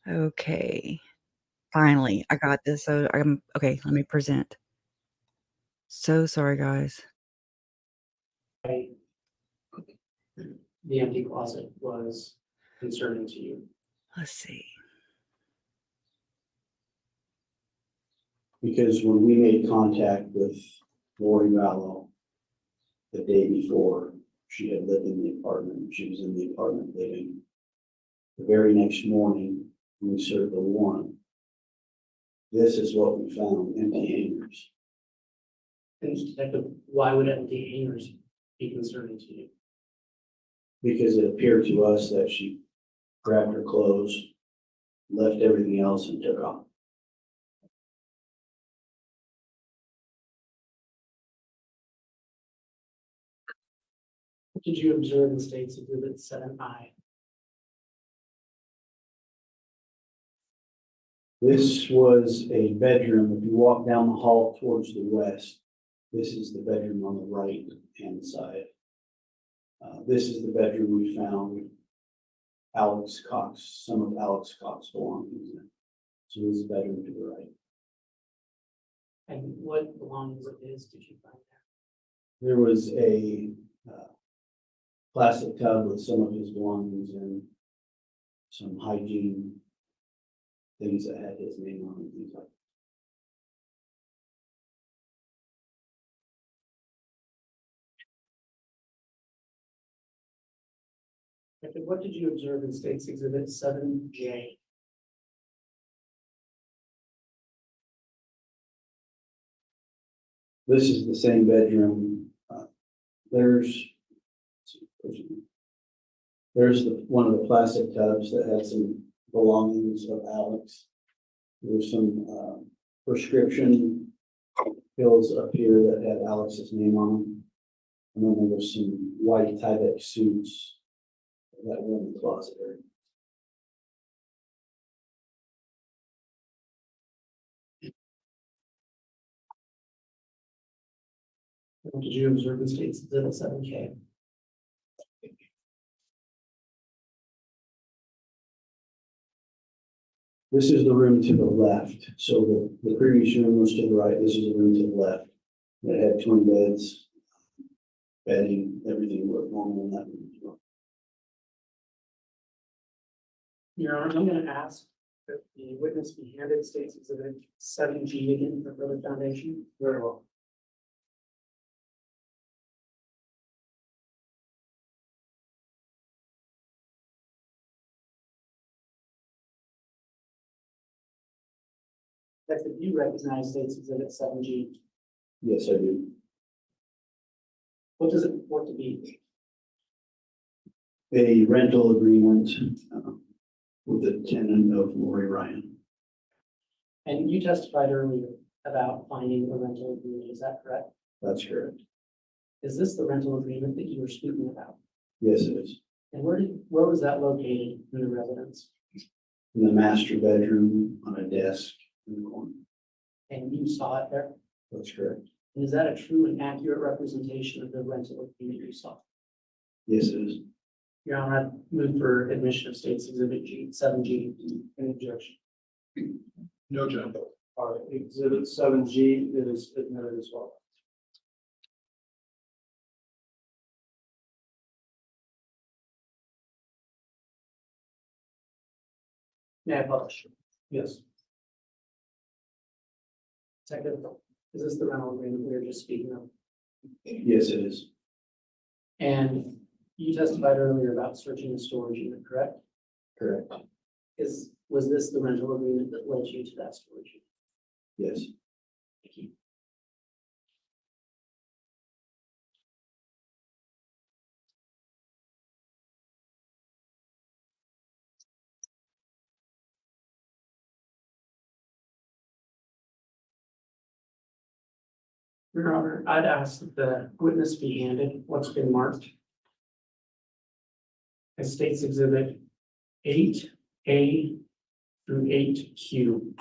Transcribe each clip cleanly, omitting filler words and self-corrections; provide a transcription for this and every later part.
Okay. Finally, I got this, so I'm okay, let me present. So sorry, guys. Why the empty closet was concerning to you. Let's see. Because when we made contact with Lori Vallow the day before, she had lived in the apartment, she was in the apartment living. The very next morning, when we served the warrant, this is what we found, empty hangers. And Detective, why would empty hangers be concerning to you? Because it appeared to us that she grabbed her clothes, left everything else and took off. What did you observe in State's Exhibit 7I? This was a bedroom. If you walk down the hall towards the west, this is the bedroom on the right hand side. This is the bedroom we found Alex Cox, some of Alex Cox's belongings in. So this is the bedroom to the right. And what belongings of his did you find there? There was a plastic tub with some of his belongings in, some hygiene things that had his name on it, things like that. Detective, what did you observe in State's Exhibit 7J? This is the same bedroom. There's one of the plastic tubs that had some belongings of Alex. There's some prescription pills up here that had Alex's name on them. And then there was some white Tyvek suits that were in the closet area. What did you observe in State's Exhibit 7K? This is the room to the left. So the previous room was to the right. This is the room to the left. It had twin beds, bedding, everything looked normal in that room as well. Your Honor, I'm going to ask that the witness be handed State's Exhibit 7G again for further foundation. Very well. That's if you recognize State's Exhibit 7G. Yes, I do. What does it purport to be? A rental agreement with the tenant of Lori Ryan. And you testified earlier about finding a rental agreement, is that correct? That's correct. Is this the rental agreement that you were speaking about? Yes, it is. And where was that located in the residence? In the master bedroom on a desk in the corner. And you saw it there? That's correct. And is that a true and accurate representation of the rental agreement you saw? Yes, it is. Your Honor, I move for admission of State's Exhibit G, 7G. Any objection? No, John. All right, Exhibit 7G is admitted as well. May I publish? Yes. Second, is this the rental agreement we were just speaking of? Yes, it is. And you testified earlier about searching the storage unit, correct? Correct. Was this the rental agreement that led you to that storage unit? Yes. Thank you. Your Honor, I'd ask that the witness be handed what's been marked as State's Exhibit 8A through 8Q.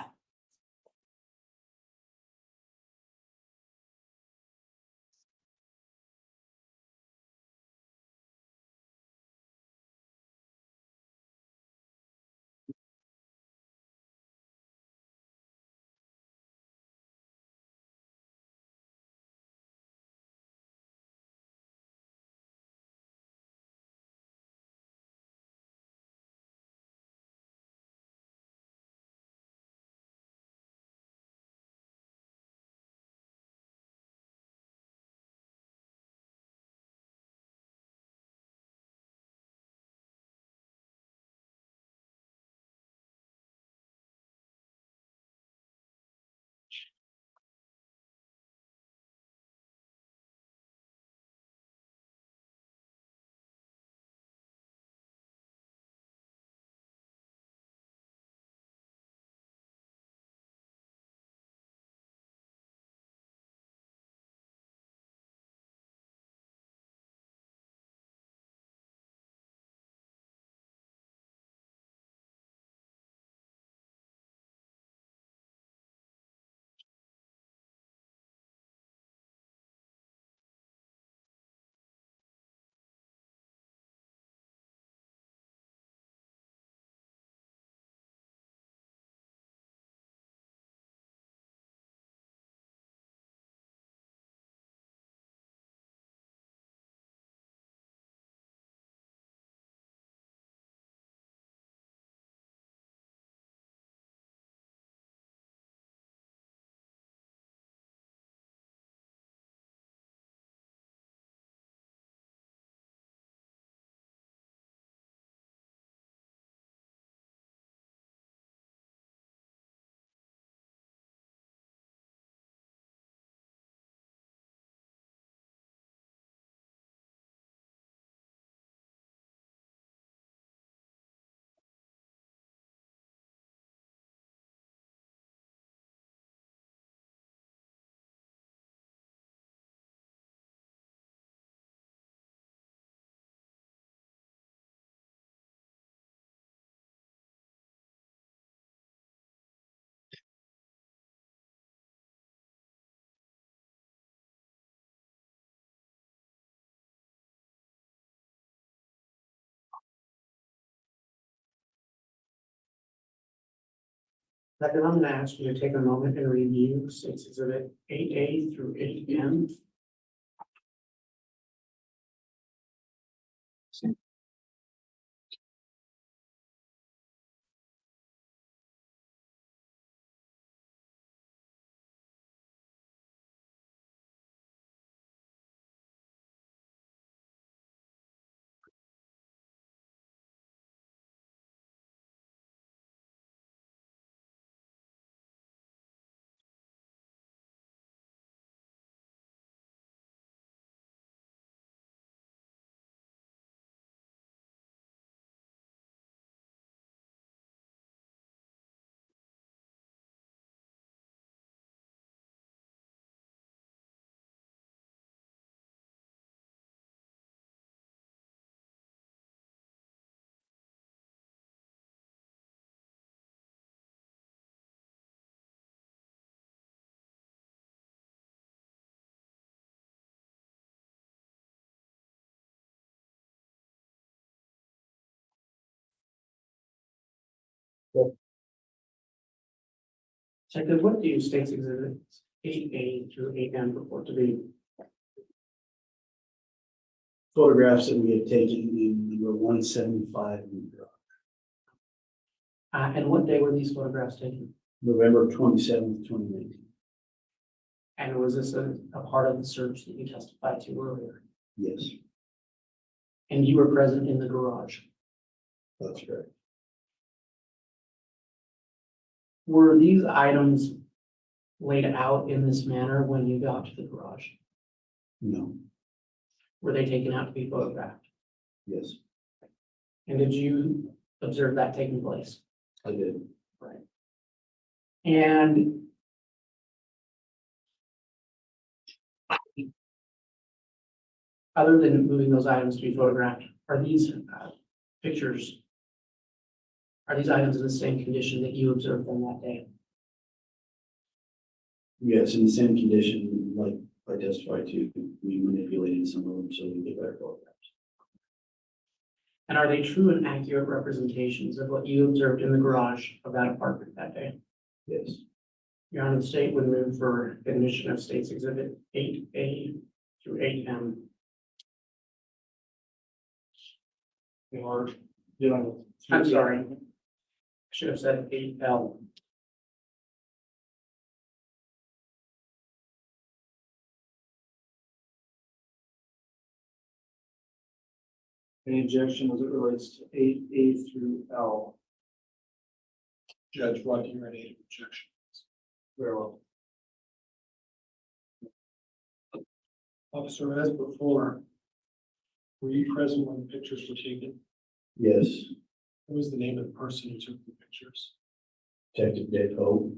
Second, I'm gonna ask you to take a moment and review State's Exhibit 8A through 8M. Second, what do State's Exhibits 8A through 8M purport to be? Photographs that we had taken in number 175 in And what day were these photographs taken? November 27th, 2019. And was this a part of the search that you testified to earlier? Yes, And you were present in the garage? that's correct. Were these items laid out in this manner when you got to the garage? No, Were they taken out to be photographed? yes, And did you observe that taking place? I did. Right. And other than moving those items to be photographed, are these pictures, are these items in the same condition that you observed them that day? Yes, in the same condition, like I testified to, we manipulated some of them so we get better photographs. And are they true and accurate representations of what you observed in the garage of that apartment that day? Yes, Your Honor, the state would move for admission of State's Exhibit 8A through 8M. Or, you know. I'm sorry. I should have said 8L. Any objection as it relates to 8A through L? Judge, what do you any objection? Very well. Officer, as before, were you present when the pictures were taken? yes, What was the name of the person who took the pictures? Detective Daybell.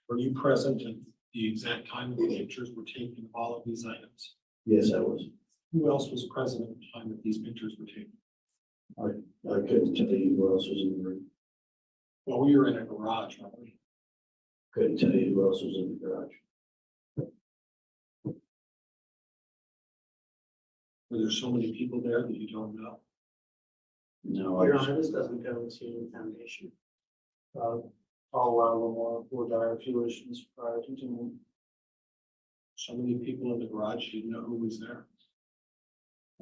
Were you present at the exact time that the pictures were taken of all of these items? Yes, I was. Who else was present at the time that these pictures were taken? I couldn't tell you who else was in the room. Well, we were in a garage, weren't we? Couldn't tell you who else was in the garage. Were there so many people there that you don't know? No, I Your just, Honor, this doesn't go to foundation. I'll allow a little more dire a few issues prior to continuing. So many people in the garage, you didn't know who was there?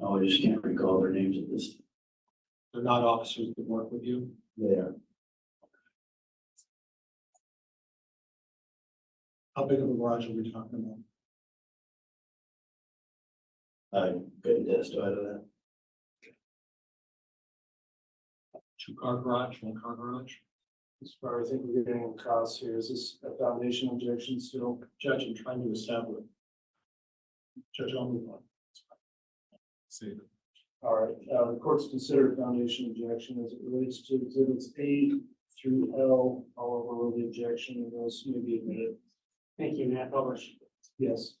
no, I just can't recall their names at this. They're not officers that work with you? They are. How big of a garage are we talking about? I couldn't testify to that. 2-car garage, 1-car garage? As far as I think we're getting across here, is this a foundation objection still? Judge, I'm trying to establish. Judge, I'll move on. See that. All right, the court's considered foundation objection as it relates to exhibits A through L. I'll overrule the objection and those may be admitted. Thank you, Matt Publish. Yes.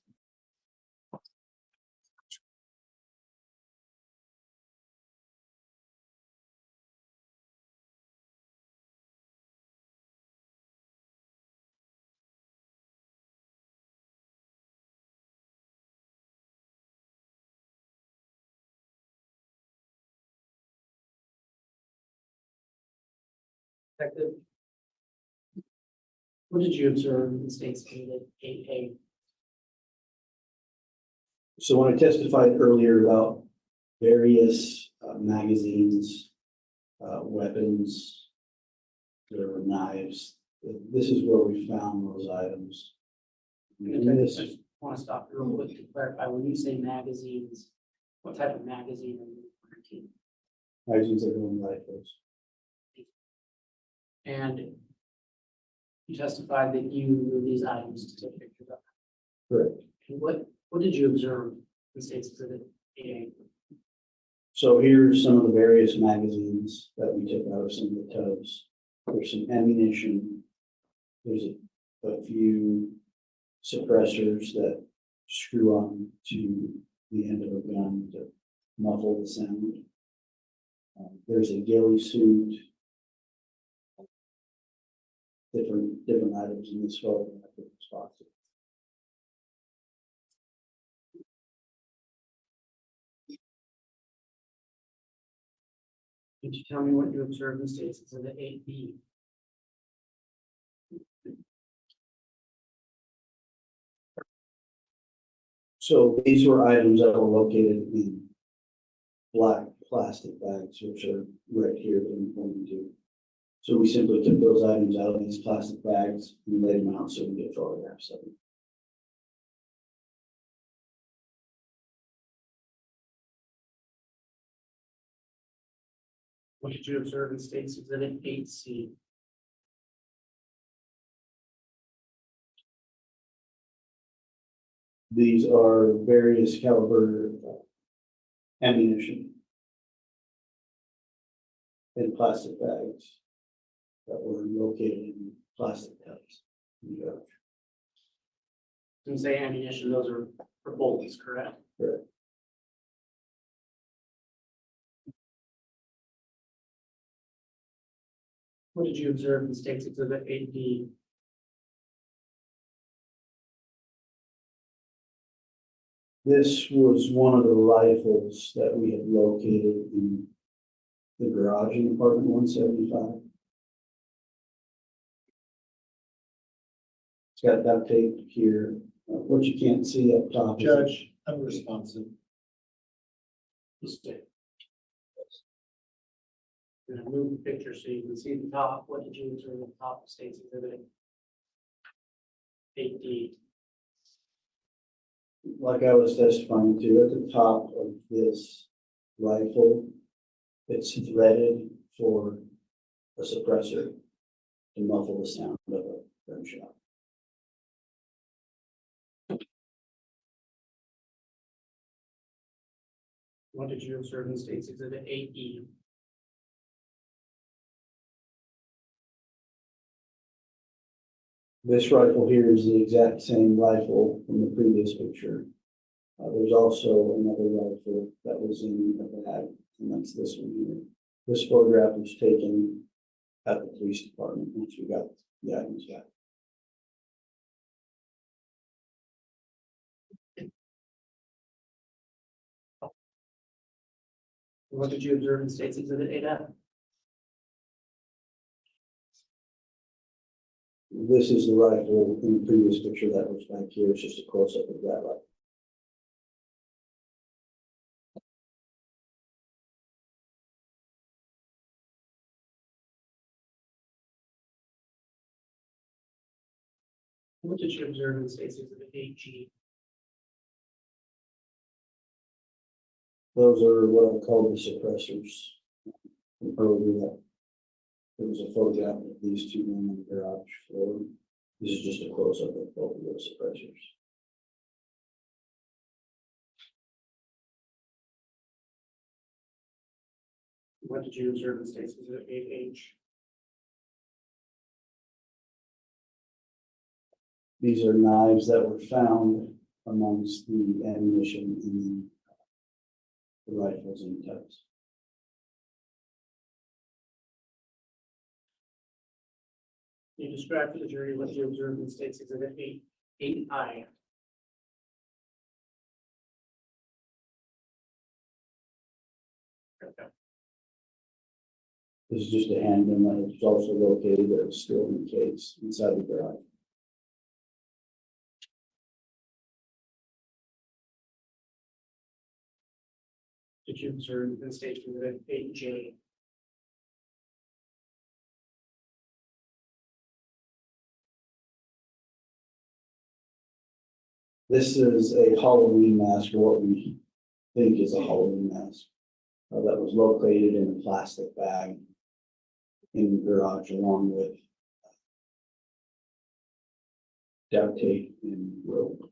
Detective? What did you observe in State's Exhibit 8A? So when I testified earlier about various magazines, weapons, there were knives, this is where we found those items. And I this, just want to stop you real quick to clarify, when you say magazines, what type of magazine are you referring to? magazines that go in rifles. And you testified that you moved these items to take pictures of. Correct. And what did you observe in State's Exhibit 8A? So here's some of the various magazines that we took out of some of the tubs. There's some ammunition. There's a few suppressors that screw on to the end of a gun to muffle the sound. There's a ghillie suit. Different items in this photo. Spots. Could you tell me what you observed in State's Exhibit 8B? So these were items that were located in black plastic bags, which are right here that I'm pointing to. So we simply took those items out of these plastic bags and laid them out so we get photographs of them. What did you observe in State's Exhibit 8C? These are various caliber ammunition in plastic bags that were located in plastic tubs. Yeah, When you say ammunition, those are for bullets, correct? correct. What did you observe in State's Exhibit 8D? This was one of the rifles that we had located in the garage in apartment 175. It's got duct tape here. What you can't see up top. is- Judge, unresponsive. This day. I'm gonna move the picture so you can see the top. What did you observe at the top of State's Exhibit 8D? Like I was testifying to, at the top of this rifle, it's threaded for a suppressor to muffle the sound of a gunshot. What did you observe in State's Exhibit 8E? This rifle here is the exact same rifle from the previous picture. There's also another rifle that was in the bag, and that's this one here. This photograph was taken at the police department once we got the items back. What did you observe in State's Exhibit 8F? This is the rifle in the previous picture that was back here. It's just a close-up of that rifle. What did you observe in State's Exhibit 8G? Those are what I call the suppressors. From earlier, there was a photograph of these two men on the garage floor. This is just a close-up of both of those suppressors. What did you observe in State's Exhibit 8H? These are knives that were found amongst the ammunition in the rifles and tubs. You described to the jury what you observed in State's Exhibit 8I. Okay. This is just a handgun that is also located at a steel in case inside the garage. Did you observe the stage exhibit 8J? This is a Halloween mask, or what we think is a Halloween mask, that was located in a plastic bag in the garage along with duct tape and rope.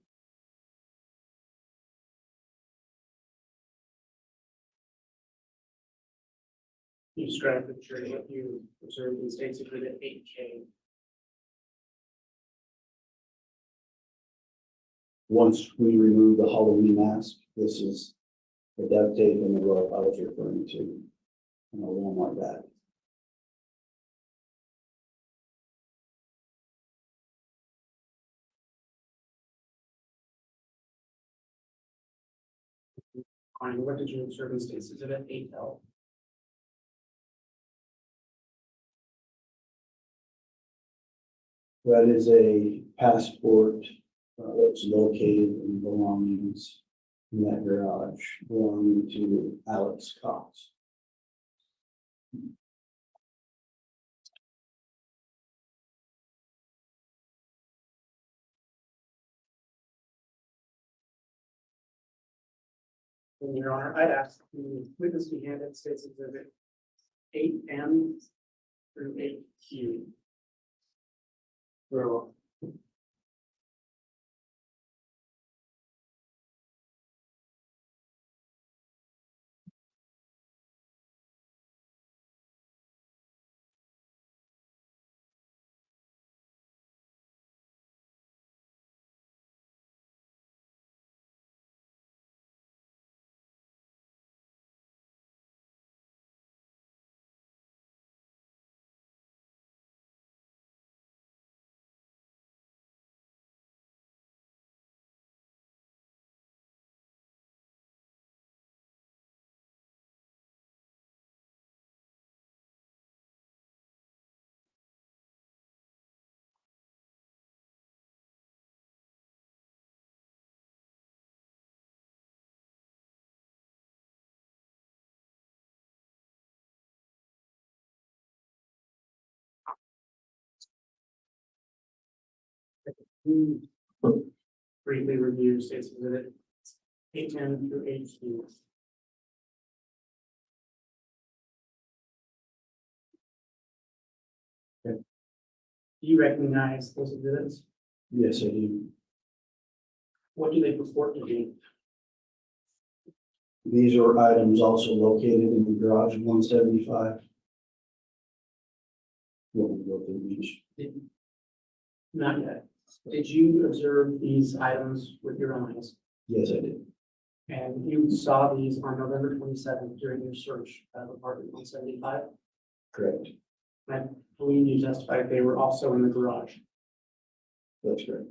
You described the picture that you observed in stage exhibit 8K. Once we remove the Halloween mask, this is the duct tape and the rope I was referring to in a Walmart bag. And what did you observe in stage exhibit 8L? That is a passport that's located in belongings in that garage belonging to Alex Cox. In your honor, I'd ask the witness be handed states exhibit 8M through 8Q. Very well. Briefly review states exhibit 810 through 8Q. Okay. Do you recognize those exhibits? Yes, I do. What do they purport to do? These are items also located in the garage 175. What we go through each. Not yet. Did you observe these items with your own eyes? Yes, I did. And you saw these on November 27th during your search of apartment 175? Correct. I believe you testified they were also in the garage. That's correct.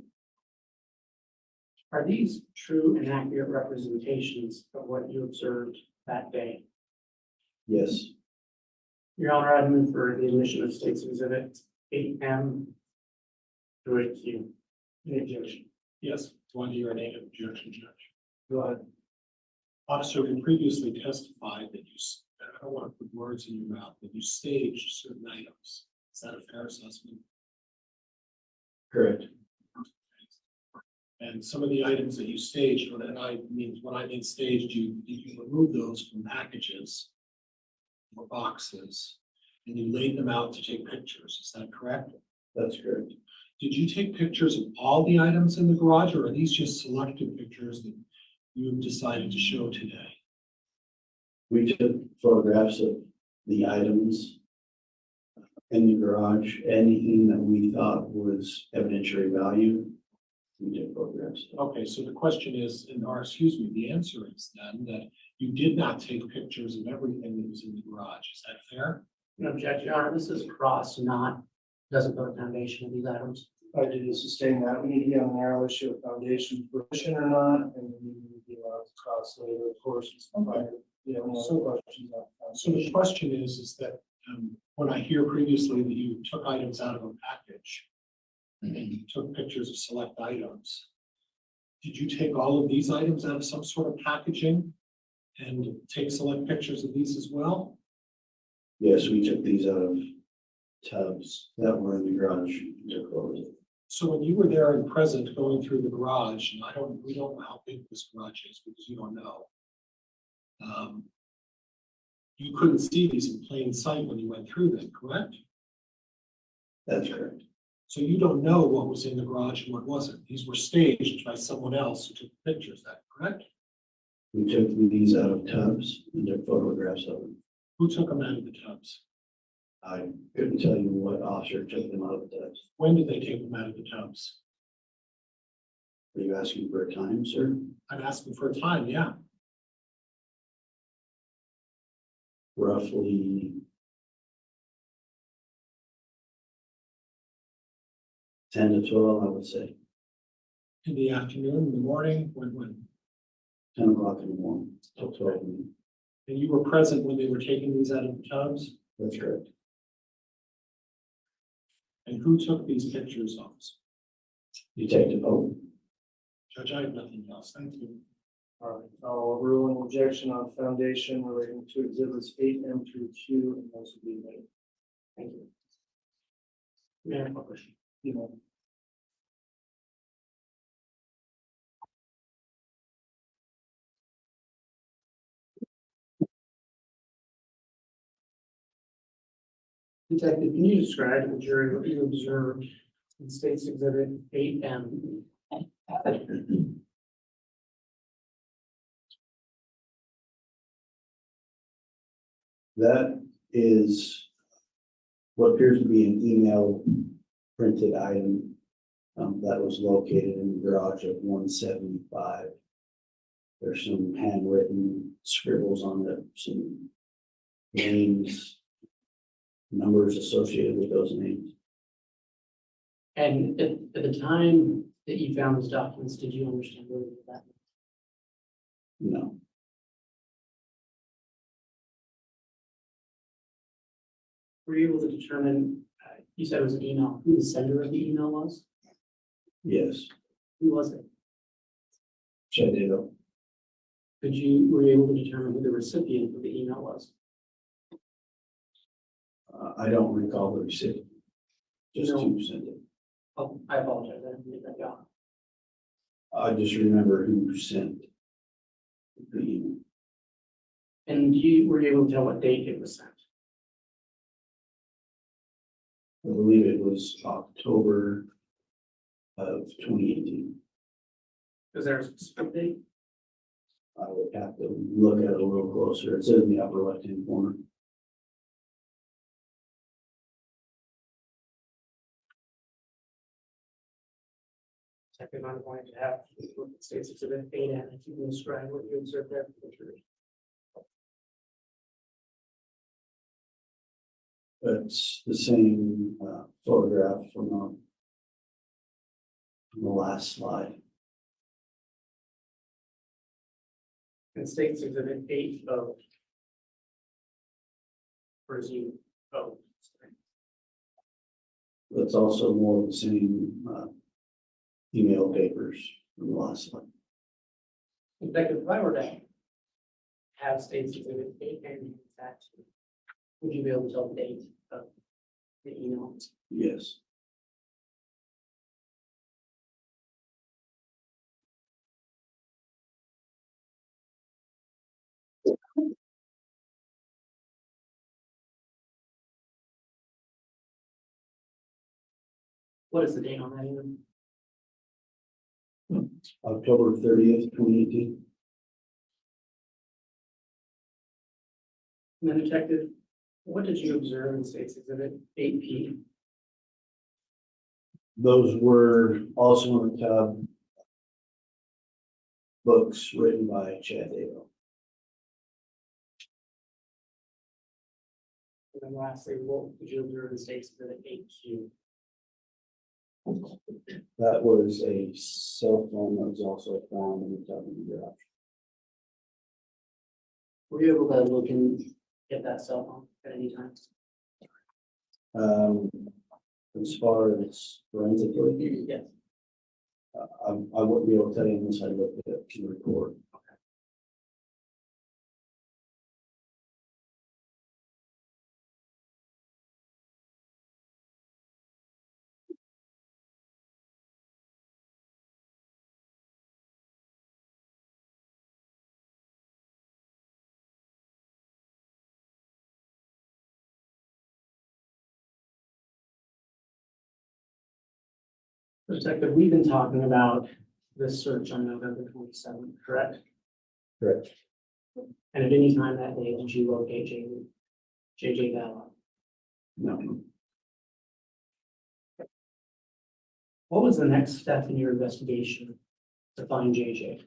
Are these true and accurate representations of what you observed that day? Yes. Your Honor, I move for the admission of states exhibit 8M through 8Q. Any objection? Yes, one to your name, objection, Judge. Go ahead. Officer, you previously testified that I don't want to put words in your mouth, that you staged certain items. Is that a fair assessment? Correct. And some of the items that you staged, when I mean staged, you remove those from packages or boxes, and you laid them out to take pictures. Is that correct? That's correct. Did you take pictures of all the items in the garage, or are these just selected pictures that you have decided to show today? We took photographs of the items in the garage, anything that we thought was evidentiary value. We took photographs. Okay, so the question is, the answer is then that you did not take pictures of everything that was in the garage. Is that fair? No objection, Your Honor. This is cross, doesn't put a foundation of these items. I do sustain that. We need to get on the narrow issue of foundation fruition or not, and we need to be allowed to cross later, of course. It's provided, no questions on. So the question is that when I hear previously that you took items out of a package and you took pictures of select items, did you take all of these items out of some sort of packaging and take select pictures of these as well? Yes, we took these out of tubs that were in the garage. They're closed. So when you were there and present going through the garage, and we don't know how big this garage is because you don't know. You couldn't see these in plain sight when you went through them, correct? That's correct. So you don't know what was in the garage and what wasn't. These were staged by someone else who took pictures of that, correct? We took these out of tubs and took photographs of them. Who took them out of the tubs? I couldn't tell you what officer took them out of the tubs. When did they take them out of the tubs? Are you asking for a time, sir? I'm asking for a time, yeah. Roughly 10 to 12, I would say. In the afternoon, in the morning, when? 10 o'clock in the morning till 12 noon. And you were present when they were taking these out of the tubs? That's correct. And who took these pictures of us? Detective Hope. Judge, I have nothing else. Thank you. All right, I'll rule an objection on foundation relating to exhibits 8M through Q, and those will be made. Thank you. May I have a question? You know, Detective, can you describe to the jury what you observed in State's Exhibit 8M? That is what appears to be an email printed item that was located in the garage of 175. There's some handwritten scribbles on it, some names, numbers associated with those names. And at the time that you found those documents, did you understand what that meant? No, Were you able to determine, you said it was an email, who the sender of the email was? yes, Who was it? check it out. Were you able to determine who the recipient of the email was? I don't recall the recipient. Just No. who sent it. Oh, I apologize, I didn't get that down. I just remember who sent the email. And were you able to tell what date it was sent? I believe it was October of 2018. Was there a specific date? I would have to look at it a little closer. It's in the upper left-hand corner. Second, I'm going to have look at State's Exhibit 8M, if you can describe what you observed there for the jury. It's the same photograph from the last slide. And State's Exhibit 8 of. Presume, oh, sorry. That's also more of the same email papers from the last slide. Detective, if I were to have State's Exhibit 8 and that, would you be able to tell the date of the email? Yes, What is the date on that email? October 30th, 2018. And then Detective, what did you observe in State's Exhibit 8P? Those were also in the tub. Books written by Chad Daybell. And then lastly, what did you observe in State's Exhibit 8Q? That was a cell phone that was also found in the tub in the garage. Were you able to look and get that cell phone at any time? As far as forensically, Yes. I wouldn't be able to tell you unless I looked at the report. Detective, we've been talking about this search on November 27th, correct? Correct. And at any time that day, did you locate JJ Bell? No. What was the next step in your investigation to find JJ?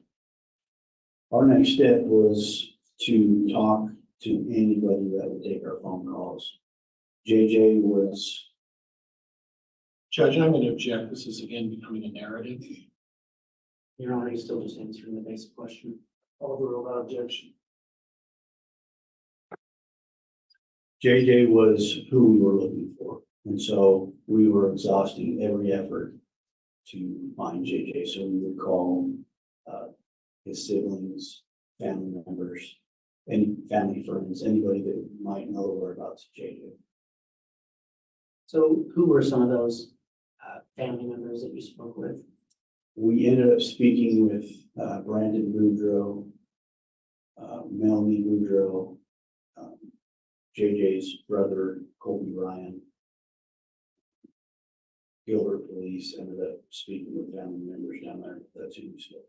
Our next step was to talk to anybody that would take our phone calls. JJ was, Judge, I'm going to object. This is again becoming a narrative. Your Honor, you're still just answering the basic question. Overruled without objection. JJ was who we were looking for. And so we were exhausting every effort to find JJ. So we would call his siblings, family members, any family friends, anybody that might know whereabouts of JJ. So who were some of those family members that you spoke with? We ended up speaking with Brandon Boudreaux, Melanie Boudreaux, JJ's brother, Colby Ryan. Gilbert Police ended up speaking with family members down there. That's who we spoke.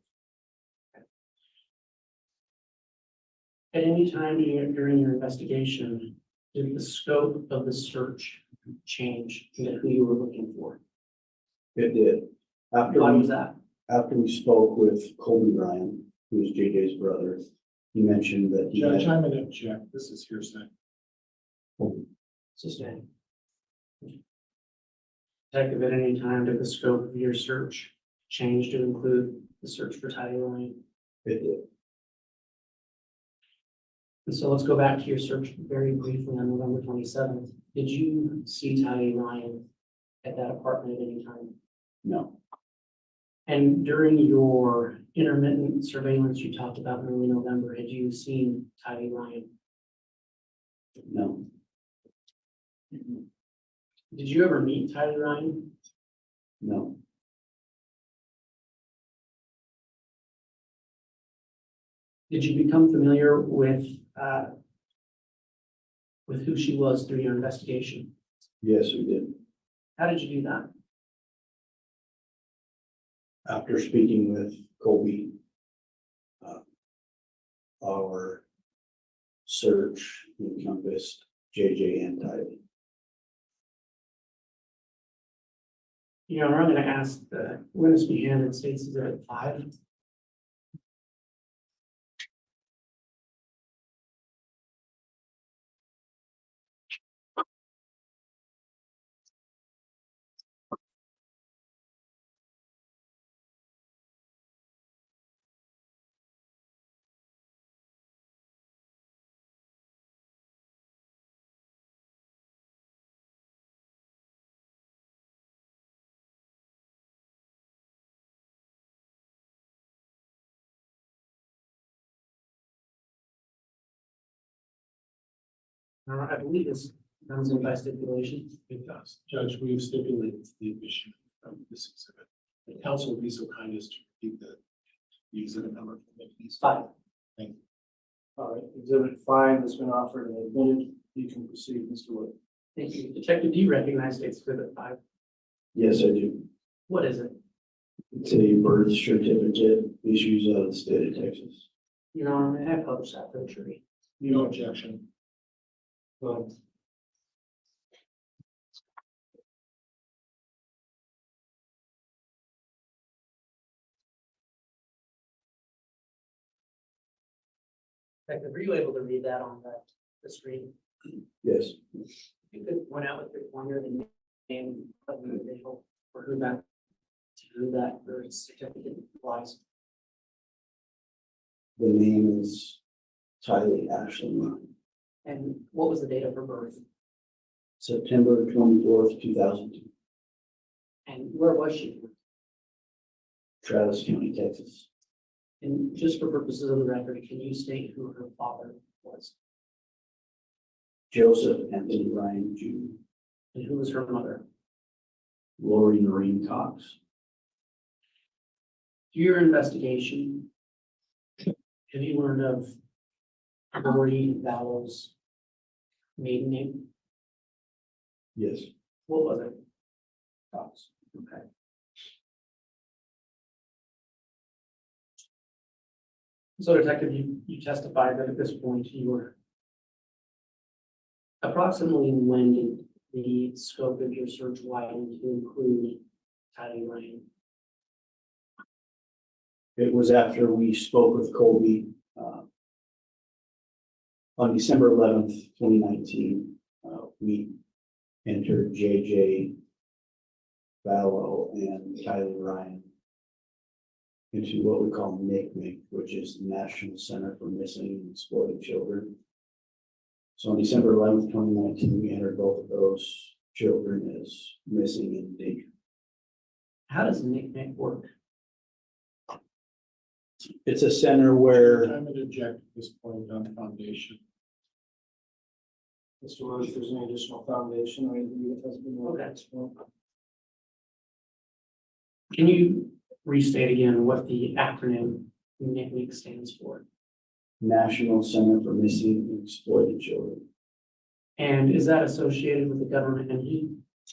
At any time during your investigation, did the scope of the search change into who you were looking for? It did. Why was that? After we spoke with Colby Ryan, who is JJ's brother, he mentioned that he Judge, had, I'm going to object. This is hearsay. Sustained. Detective, at any time did the scope of your search change to include the search for Tidy Ryan? it did. And so let's go back to your search very briefly on November 27th. Did you see Tidy Ryan at that apartment at any time? No, And during your intermittent surveillance you talked about in early November, had you seen Tidy Ryan? no, Did you ever meet Tidy Ryan? no, Did you become familiar with who she was through your investigation? yes, we did. How did you do that? After speaking with Colby, our search encompassed JJ and Tylee. You know, I'm going to ask the witness be handed State's Exhibit 5. I believe this comes in by stipulation. It does. Judge, we've stipulated the admission from this exhibit. The council would be so kind as to repeat the exhibit number for me, please. 5. Thank you. All right, exhibit 5 has been offered and admitted. You can proceed, Mr. Wood. Thank you. Detective, do you recognize State's Exhibit 5? Yes, I do. What is it? It's a birth certificate issues out of the state of Texas. You know, I published that for the jury. No objection. Well, Detective, were you able to read that on the screen? Yes, If you could point out with your pointer the name of the individual or who that birth certificate applies. the name is Tylee Ashley Ryan, And what was the date of her birth? September 24th, 2002, And where was she? Travis County, Texas. And just for purposes of the record, can you state who her father was? Joseph Anthony Ryan Jr., And who was her mother? Lori Noreen Cox. Through your investigation, have you learned of Lori Vallow's maiden name? Yes. What was it? Cox. Okay. So Detective, you testified that at this point you were approximately when did the scope of your search widen to include Tyler Ryan? It was after we spoke with Colby on December 11th, 2019. We entered JJ Vallow and Tyler Ryan into what we call NCMEC, which is the National Center for Missing and Exploited Children. So on December 11th, 2019, we entered both of those children as missing and endangered. How does NCMEC work? It's a center where I'm going to object at this point on the foundation. Mr. Rose, if there's any additional foundation, I agree with has been. Okay. Can you restate again what the acronym NCMEC stands for? National Center for Missing and Exploited Children. And is that associated with the government entity?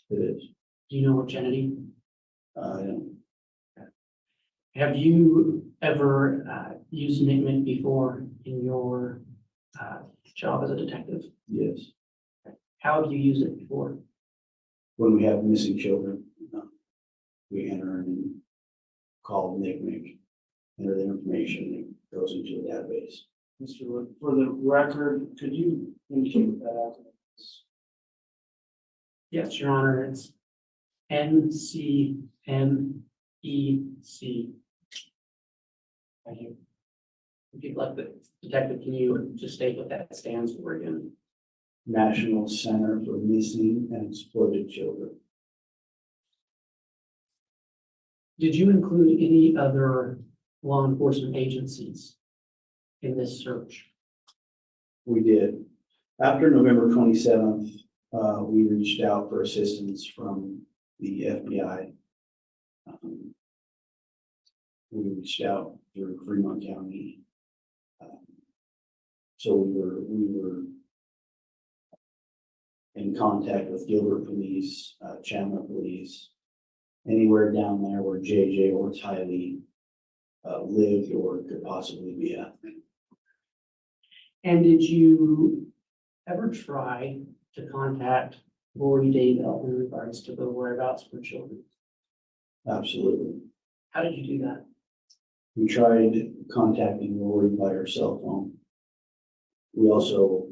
It is. Do you know which entity? And Have you ever used NCMEC before in your job as a detective? yes, How have you used it before? when we have missing children, we enter and call NCMEC, enter the information, it goes into a database. Mr. Wood, for the record, could you indicate what that acronym is? Yes, Your Honor, it's NCMEC. Thank you. If you'd like the detective, can you just state what that stands for again? National Center for Missing and Exploited Children. Did you include any other law enforcement agencies in this search? We did. After November 27th, we reached out for assistance from the FBI. We reached out through Fremont County. So we were in contact with Gilbert Police, Chandler Police, anywhere down there where JJ or Tylee lived or could possibly be at. And did you ever try to contact Lori Daybell in regards to the whereabouts for children? Absolutely. How did you do that? We tried contacting Lori by her cell phone. We also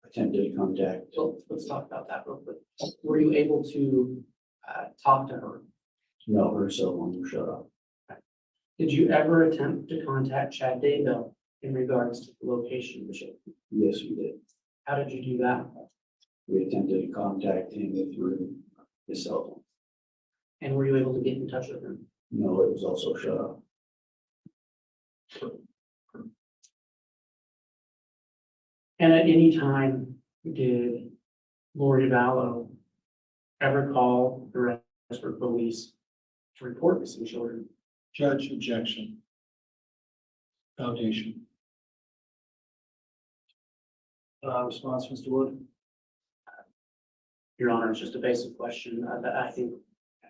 attempted to contact, So let's talk about that real quick. Were you able to talk to her? no, her cell phone was shut off. Did you ever attempt to contact Chad Daybell in regards to the location of the children? Yes, we did. How did you do that? We attempted to contact him through his cell phone. And were you able to get in touch with him? No, it was also shut off. And at any time, did Lori Vallow ever call the Rexford police to report missing children? Judge, objection. Foundation. Response, Mr. Wood? Your Honor, it's just a basic question that I think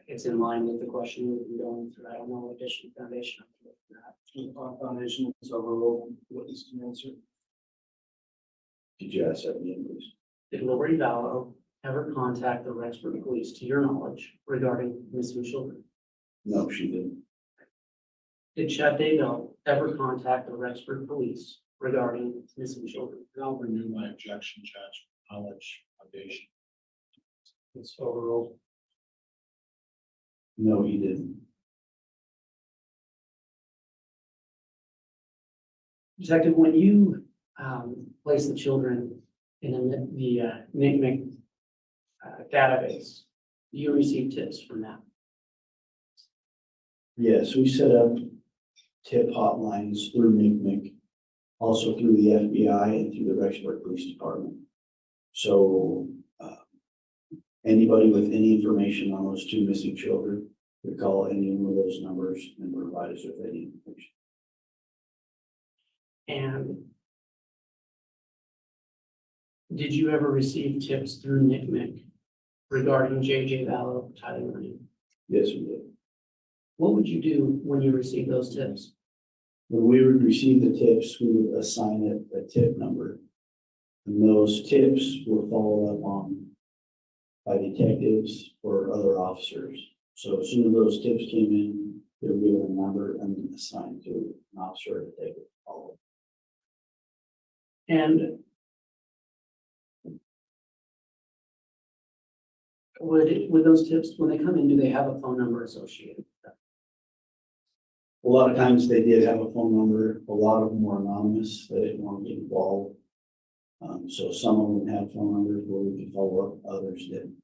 it's in line with the question we've been going through. I don't know what additional foundation. I can give for that. On foundation is overruled. Witness to answer. Did you ask that again, please? Did Lori Vallow ever contact the Rexford police, to your knowledge, regarding missing children? No, she didn't. Did Chad Daybell ever contact the Rexford police regarding missing children? I'll renew my objection, Judge. Knowledge, foundation. It's overruled. No, he didn't. Detective, when you place the children in the NCMEC database. You receive tips from that. Yes, we set up tip hotlines through NCMEC, also through the FBI and through the Rexburg Police Department. So anybody with any information on those two missing children could call any one of those numbers and provide us with any information. And did you ever receive tips through NCMEC regarding JJ Vallow, Tyler Ryan? Yes, we did. What would you do when you received those tips? When we would receive the tips, we would assign it a tip number. And those tips were followed up on by detectives or other officers. So as soon as those tips came in, they were given a number and assigned to an officer to take it follow. And would those tips, when they come in, do they have a phone number associated with them? A lot of times they did have a phone number. A lot of them were anonymous. They didn't want to get involved. So some of them had phone numbers where we could follow up, others didn't.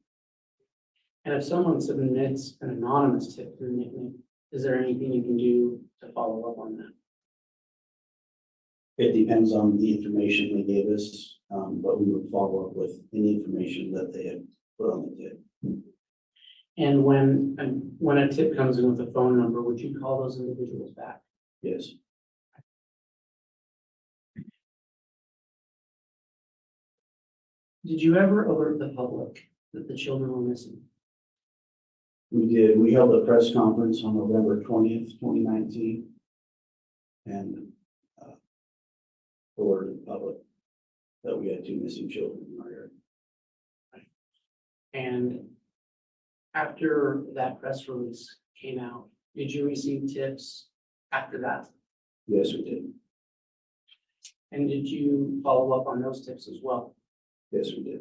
And if someone submits an anonymous tip through NCMEC, is there anything you can do to follow up on that? It depends on the information they gave us, but we would follow up with any information that they had put on the tip. And when a tip comes in with a phone number, would you call those individuals back? Yes, Did you ever alert the public that the children were missing? we did. We held a press conference on November 20th, 2019. And alerted the public that we had two missing children in our area. And after that press release came out, did you receive tips after that? Yes, we did. And did you follow up on those tips as well? Yes, we did.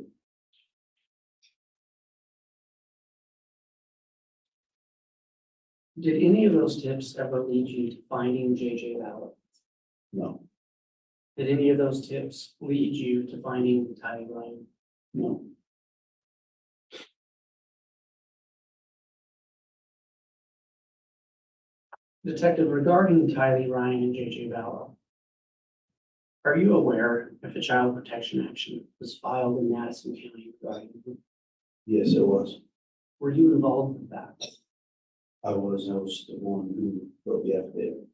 Did any of those tips ever lead you to finding JJ Vallow? No, Did any of those tips lead you to finding Tyler Ryan? no. Detective, regarding Tyler Ryan and JJ Vallow, are you aware if a child protection action was filed in Madison County regarding them? Yes, it was. Were you involved with that? I was the one who wrote the affidavit.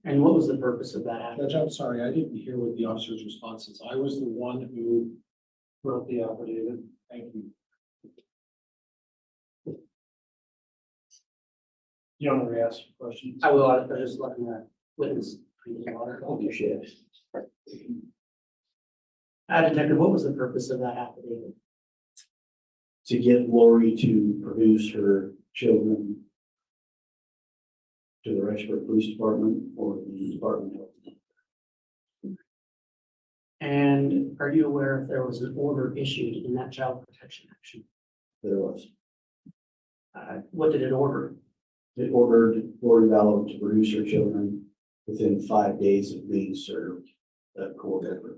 And what was the purpose of that action? Judge, I'm sorry, I didn't hear what the officer's response is. I was the one who wrote the affidavit. Thank you. You want me to ask you questions? I will, I was just letting that witness drink his water. Yes. Detective, what was the purpose of that affidavit? To get Lori to produce her children to the Rexburg Police Department or the Department of Health. And are you aware if there was an order issued in that child protection action? There was. What did it order? It ordered Lori Vallow to produce her children within 5 days of being served at court order.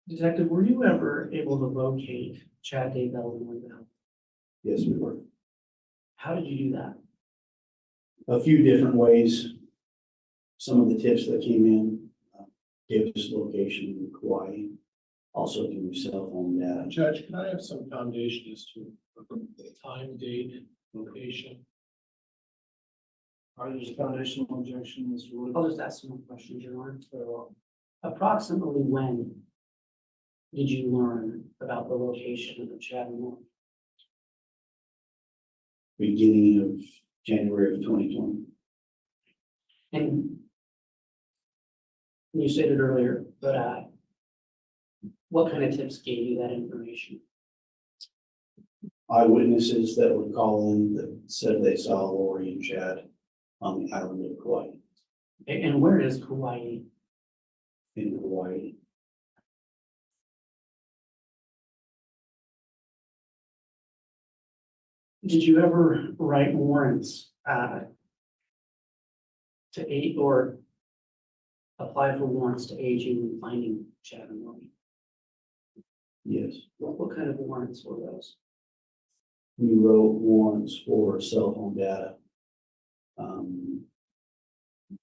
Detective, were you ever able to locate Chad Daybell and Lori Vallow? Yes, we were. How did you do that? A few different ways. Some of the tips that came in gave us location in Kauai, also through cell phone data. Judge, can I have some foundation as to the time, date, location? Are there foundational objection, Mr. Wood? I'll just ask some more questions, Your Honor. Very well. Approximately when did you learn about the location of Chad and Lori? Beginning of January of 2020. And you stated earlier, but what kind of tips gave you that information? Eyewitnesses that would call in that said they saw Lori and Chad on the island of Kauai. And where is Kauai? In Hawaii. Did you ever write warrants to aid or apply for warrants to aid you in finding Chad and Lori? Yes. What kind of warrants were those? We wrote warrants for cell phone data,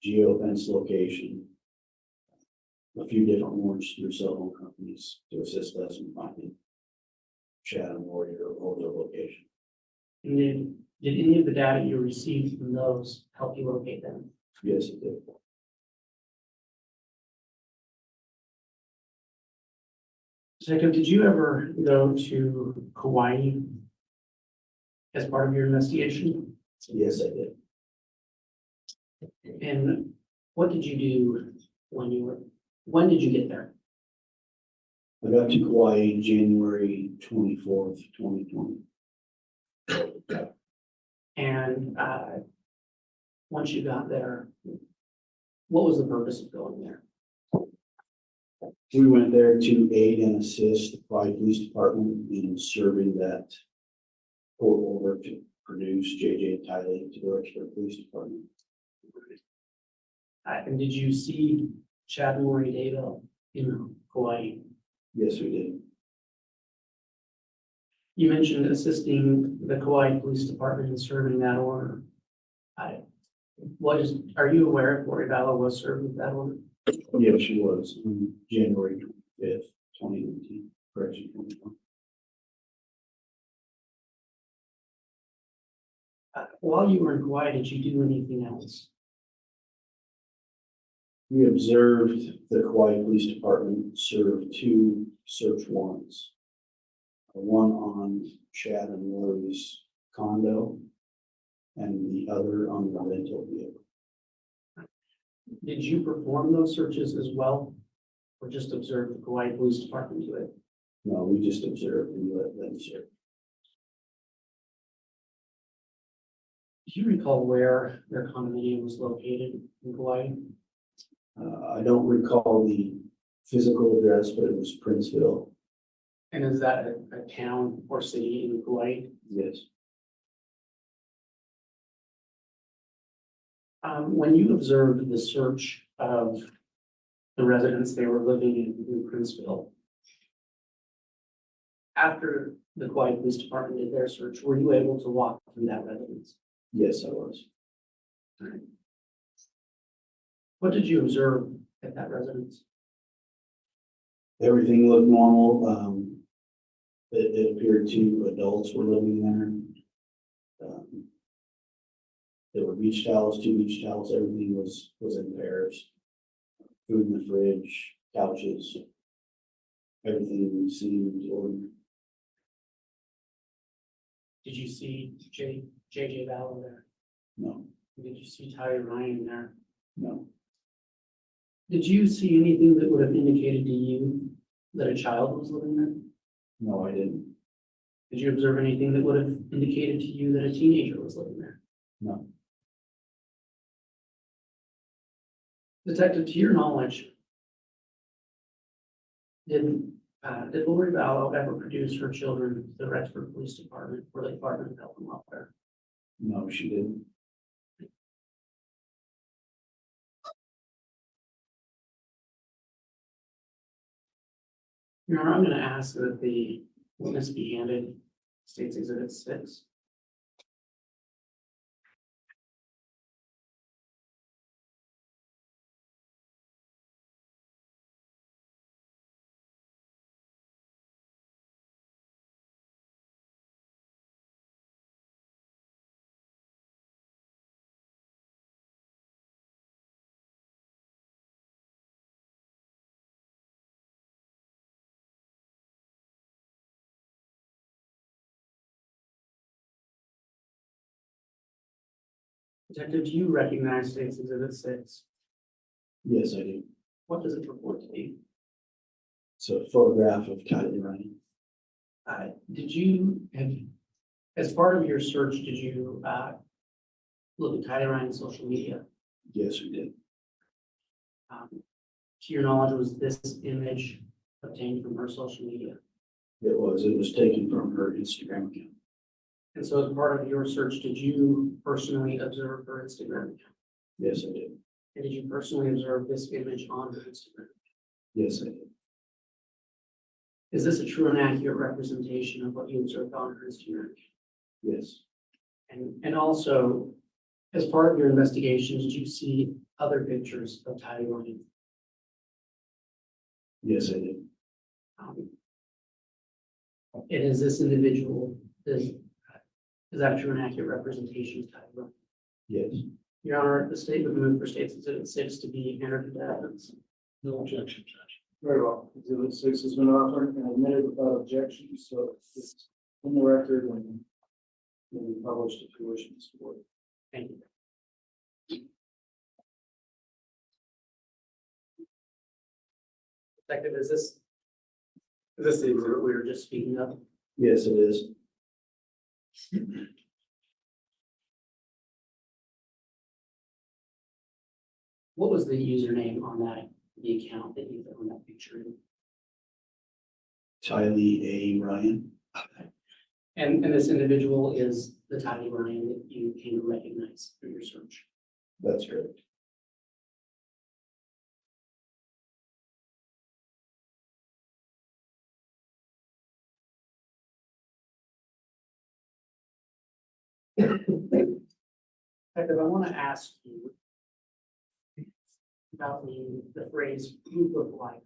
geofence location, a few different warrants through cell phone companies to assist us in finding Chad and Lori or their location. And did any of the data you received from those help you locate them? Yes, it did. Jacob, did you ever go to Kauai as part of your investigation? Yes, I did. And what did you do when did you get there? I got to Kauai January 24th, 2020. And once you got there, what was the purpose of going there? We went there to aid and assist the Kauai Police Department in serving that court order to produce J.J. Tiley to the Rexburg Police Department. And did you see Chad and Lori Daybell in Kauai? Yes, we did. You mentioned assisting the Kauai Police Department in serving that order. Are you aware if Lori Daybell was served with that order? Yes, she was on January 25th, 2019. Correction, 2020. While you were in Kauai, did you do anything else? We observed the Kauai Police Department serve 2 search warrants. One on Chad and Lori's condo and the other on the rental vehicle. Did you perform those searches as well? Or just observe the Kauai Police Department do it? No, we just observed and let them serve. Do you recall where their condominium was located in Kauai? I don't recall the physical address, but it was Princeville. And is that a town or city in Kauai? Yes. When you observed the search of the residents they were living in Princeville, after the Kauai Police Department did their search, were you able to walk through that residence? Yes, I was. What did you observe at that residence? Everything looked normal. It appeared 2 adults were living there. There were beach towels, 2 beach towels. Everything was in pairs. Food in the fridge, couches. Everything seemed ordinary. Did you see J.J. Vallow there? No, Did you see Ty Ryan there? no, Did you see anything that would have indicated to you that a child was living there? no, I didn't. Did you observe anything that would have indicated to you that a teenager was living there? No. Detective, to your knowledge, did Lori Vallow ever produce her children to the Rexburg Police Department or the Department of Health and Welfare? No, she didn't. Your Honor, I'm going to ask that the witness be handed State's Exhibit 6. Detective, do you recognize State's Exhibit 6? Yes, I do. What does it purport to be? It's a photograph of Tyler Ryan. Did you have, as part of your search, did you look at Tyler Ryan's social media? Yes, we did. To your knowledge, was this image obtained from her social media? It was taken from her Instagram account. And so as part of your search, did you personally observe her Instagram account? Yes, I did. And did you personally observe this image on Instagram? Yes, I did. Is this a true and accurate representation of what you observed on Instagram? Yes, And also, as part of your investigation, did you see other pictures of Ty Ryan? yes, I did. And is this individual, is that a true and accurate representation of Ty Ryan? Yes, Your Honor, the statement moved for State's Exhibit 6 to be entered into evidence. No objection, Judge. Very well. Exhibit 6 has been offered and admitted without objection, so it's in the record and will be published if you wish, Mr. Board. Thank you. Detective, is this the exhibit we were just speaking of? yes, it is. What was the username on the account that you found that picture in? Tylee A. Ryan. And this individual is the Ty Ryan that you came to recognize through your search. That's correct. Detective, I want to ask you about the phrase proof of life.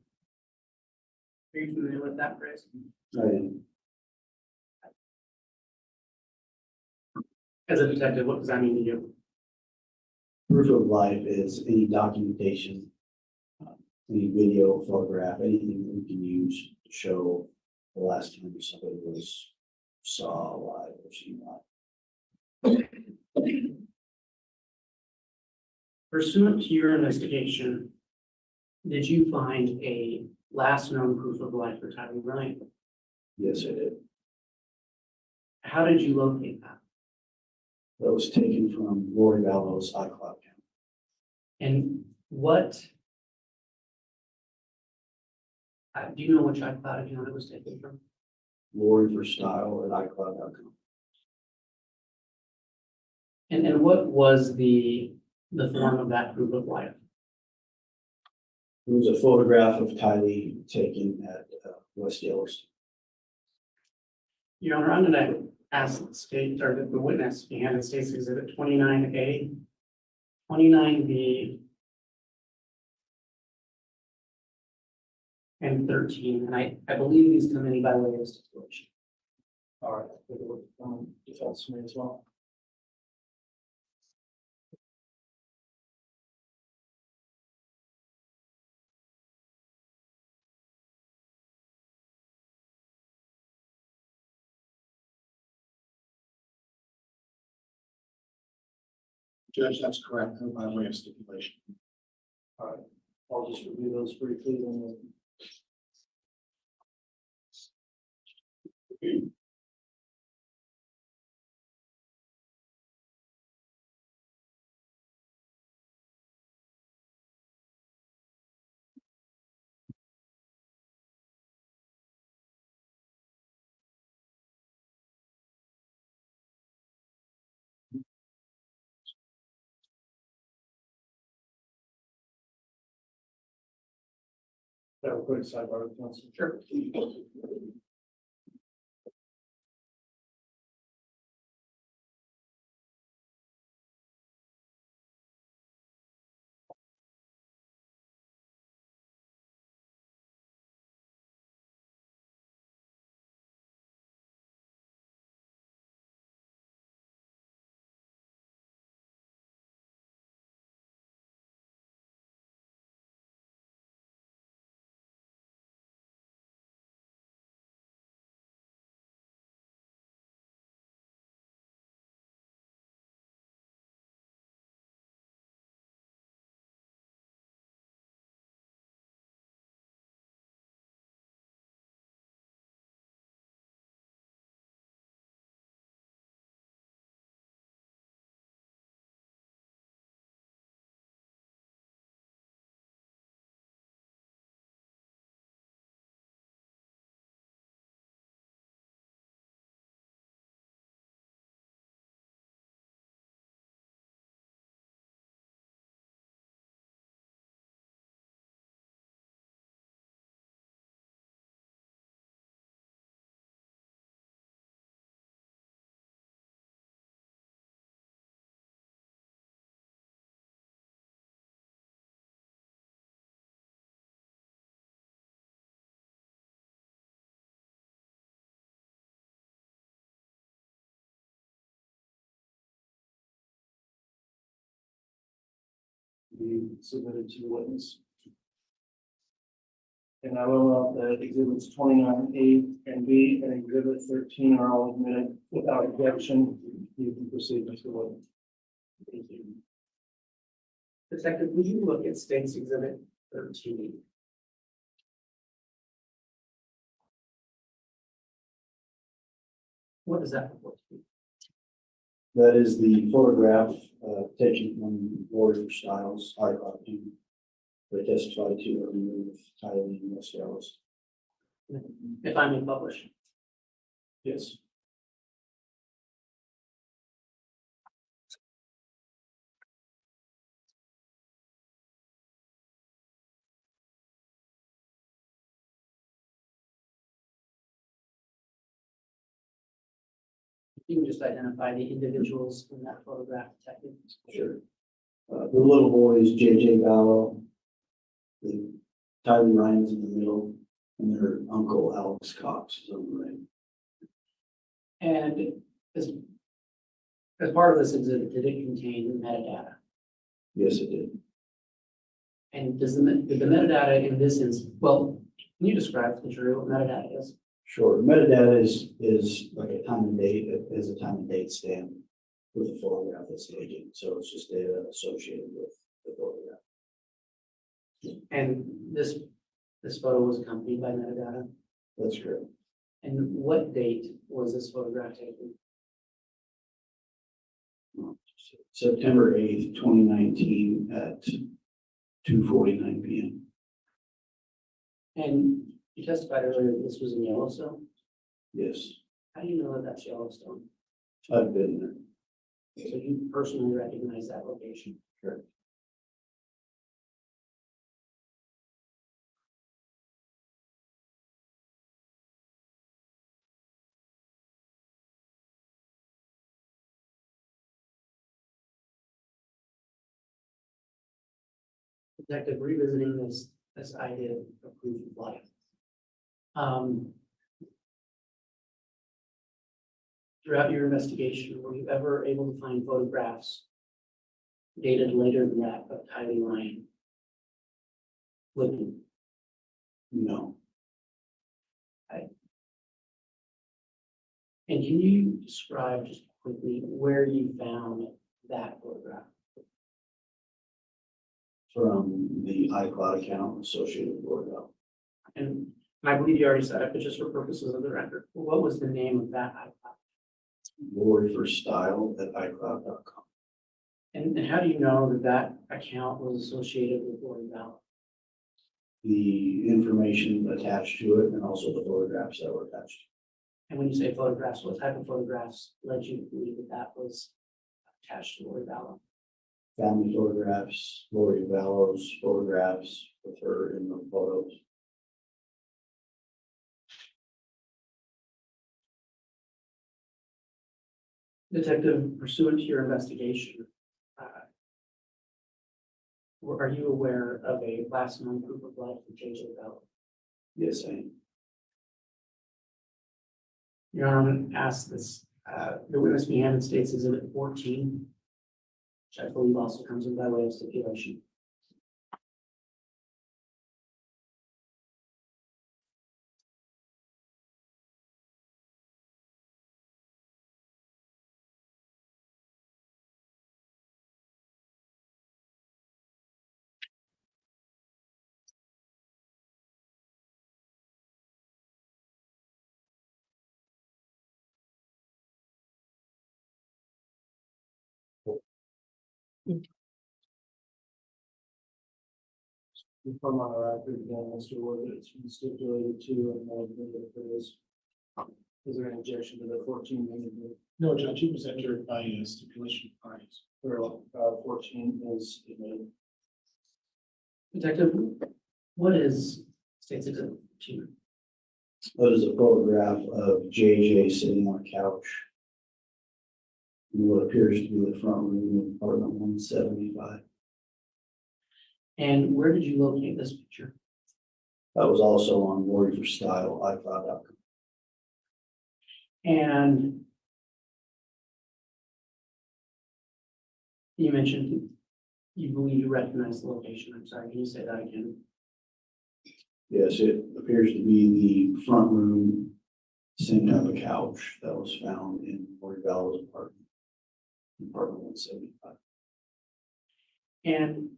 Are you familiar with that phrase? I am. As a detective, what does that mean to you? Proof of life is any documentation, any video, photograph, anything that we can use to show the last time somebody was saw alive or seen alive. Pursuant to your investigation, did you find a last known proof of life for Ty Ryan? Yes, I did. How did you locate that? That was taken from Lori Vallow's iCloud account. And what? Do you know which iCloud account it was taken from? Lori for style at iCloud.com. And what was the form of that proof of life? It was a photograph of Tylee taken at West Yellowstone. Your Honor, I'm gonna ask the state or the witness behind the State's Exhibit 29A, 29B, and 13, and I believe these come in by way of stipulation. All right, take a look at defense me as well. Judge, that's correct, by way of stipulation. All right, I'll just review those briefly and then. Have a quick sidebar, counsel. Sure. be submitted to the witness. And I will note that exhibits 29A and B and exhibit 13 are all admitted without objection. You can proceed, Mr. Wood. Thank you. Detective, would you look at State's Exhibit 13? What does that report to be? That is the photograph taken from Warrior Styles iPod. They testified to remove Tylee and West Dallas. If I may publish. Yes. You can just identify the individuals in that photograph, Detective. Sure. The little boy is J.J. Gallo. The Tylee Ryan's in the middle, and their uncle Alex Cox is on the right. And as part of this exhibit, did it contain metadata? Yes, it did. And did the metadata in this well, can you describe to the jury what metadata is? Sure. Metadata is like a time and date, as a time and date stamp with a photograph that's taken. So it's just data associated with the photograph. And this photo was accompanied by metadata. That's correct. And what date was this photograph taken? September 8th, 2019 at 2:49 p.m. And you testified earlier that this was in Yellowstone. Yes, How do you know that that's Yellowstone? I've been there. So you personally recognize that location? Correct. Detective, revisiting this idea of proof of life. Throughout your investigation, were you ever able to find photographs dated later than that of Tylee Ryan living? No. And can you describe just quickly where you found that photograph? From the iCloud account associated with L'Oreal. And I believe you already said it, but just for purposes of the record, what was the name of that iCloud? Lori for Style at iCloud.com. And how do you know that that account was associated with Lori Bell? The information attached to it and also the photographs that were attached. And when you say photographs, what type of photographs led you to believe that that was attached to Lori Bell? Family photographs, Lori Vallo's photographs with her in the photos. Detective, pursuant to your investigation, are you aware of a last known proof of life for J.J. Bell? Yes, I am. Your Honor, I'm going to ask this, the witness be handed State's Exhibit 14, which I believe also comes in by way of stipulation. From our record, again, Mr. Wood, it's been stipulated to, and I'll admit if there is. Is there an objection to the 14 minute, No, Judge, it was entered by stipulation of parties. or 14 is admitted? Detective, what is State's Exhibit 14? That is a photograph of JJ sitting on a couch in what appears to be the front room of apartment 175. And where did you locate this picture? That was also on Warrior for Style, iCloud.com. And you mentioned You believe you recognize the location, I'm sorry, can you say that again? Yes, it appears to be the front room, sitting on the couch that was found in Lori Ballow's apartment, apartment 175. And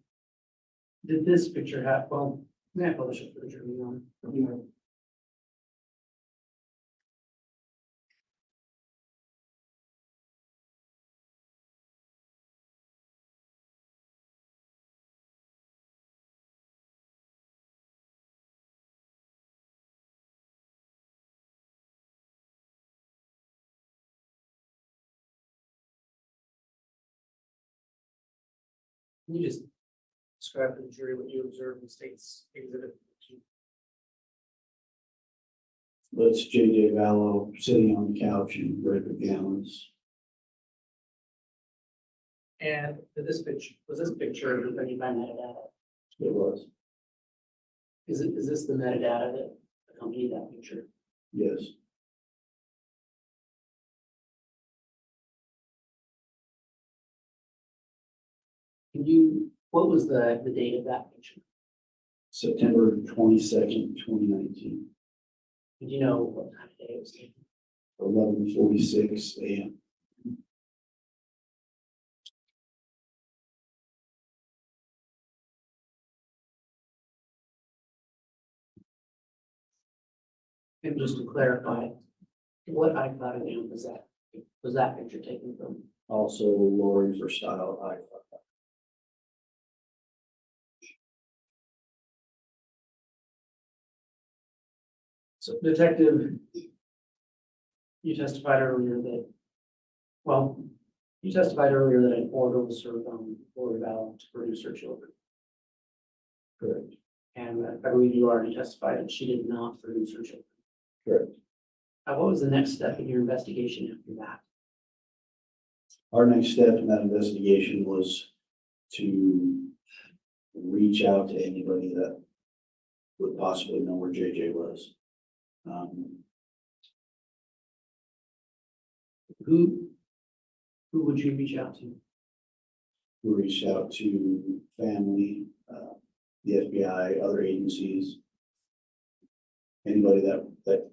did this picture have, well, may I publish it for the jury on? Can you just describe to the jury what you observed in state's exhibit? That's J.J. Vallow sitting on the couch in red pajamas. And did this picture, was this picture accompanied by metadata? It was, Is this the metadata that accompanied that picture? yes. Can you, what was the date of that picture? September 22nd, 2019, Did you know what time of day it was taken? 11:46 a.m. And just to clarify, what iCloud account was that picture taken from? Also, Lori for style, So Detective, you testified earlier that, well, you testified earlier that an order was served on Lori Vallow to produce her children. correct, And I believe you already testified that she did not produce her children. correct. What was the next step in your investigation after that? Our next step in that investigation was to reach out to anybody that would possibly know where JJ was. Who would you reach out to? We reached out to family, the FBI, other agencies, anybody that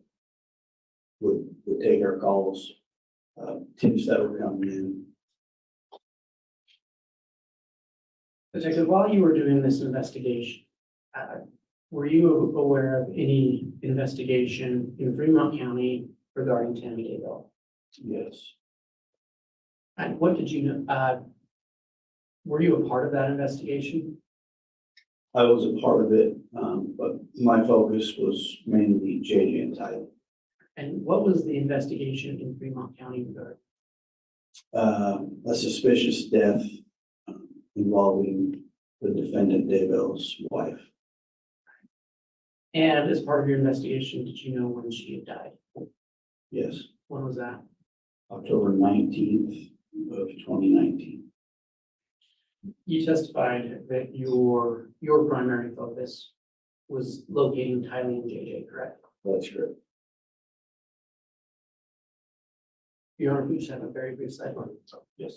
would take our calls, tips that were coming in. Detective, while you were doing this investigation, were you aware of any investigation in Fremont County regarding Tammy Daybell? Yes, And what did you know? Were you a part of that investigation? I was a part of it, but my focus was mainly JJ and Tyler. And what was the investigation in Fremont County regarding? A suspicious death involving the defendant Daybell's wife. And as part of your investigation, did you know when she had died? Yes, When was that? October 19th of 2019. You testified that your primary focus was locating Tylee and JJ, correct? That's correct. Your Honor, we just have a very brief sidebar. Yes.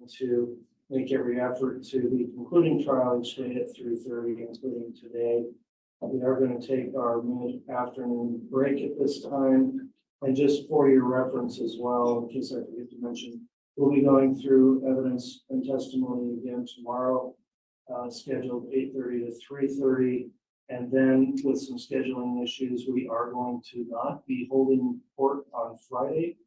to make every effort to be concluding trial each day at 3:30, including today. We are going to take our mid-afternoon break at this time. And just for your reference as well, in case I forget to mention, we'll be going through evidence and testimony again tomorrow, scheduled 8:30 to 3:30. And then with some scheduling issues, we are going to not be holding court on Friday.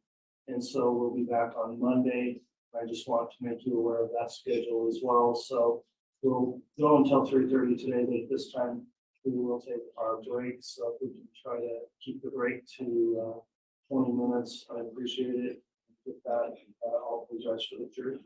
And so we'll be back on Monday. I just want to make you aware of that schedule as well. So we'll go until 3:30 today, but at this time we will take our break. So if we can try to keep the break to 20 minutes, I appreciate it. With that, I'll apologize for the jury.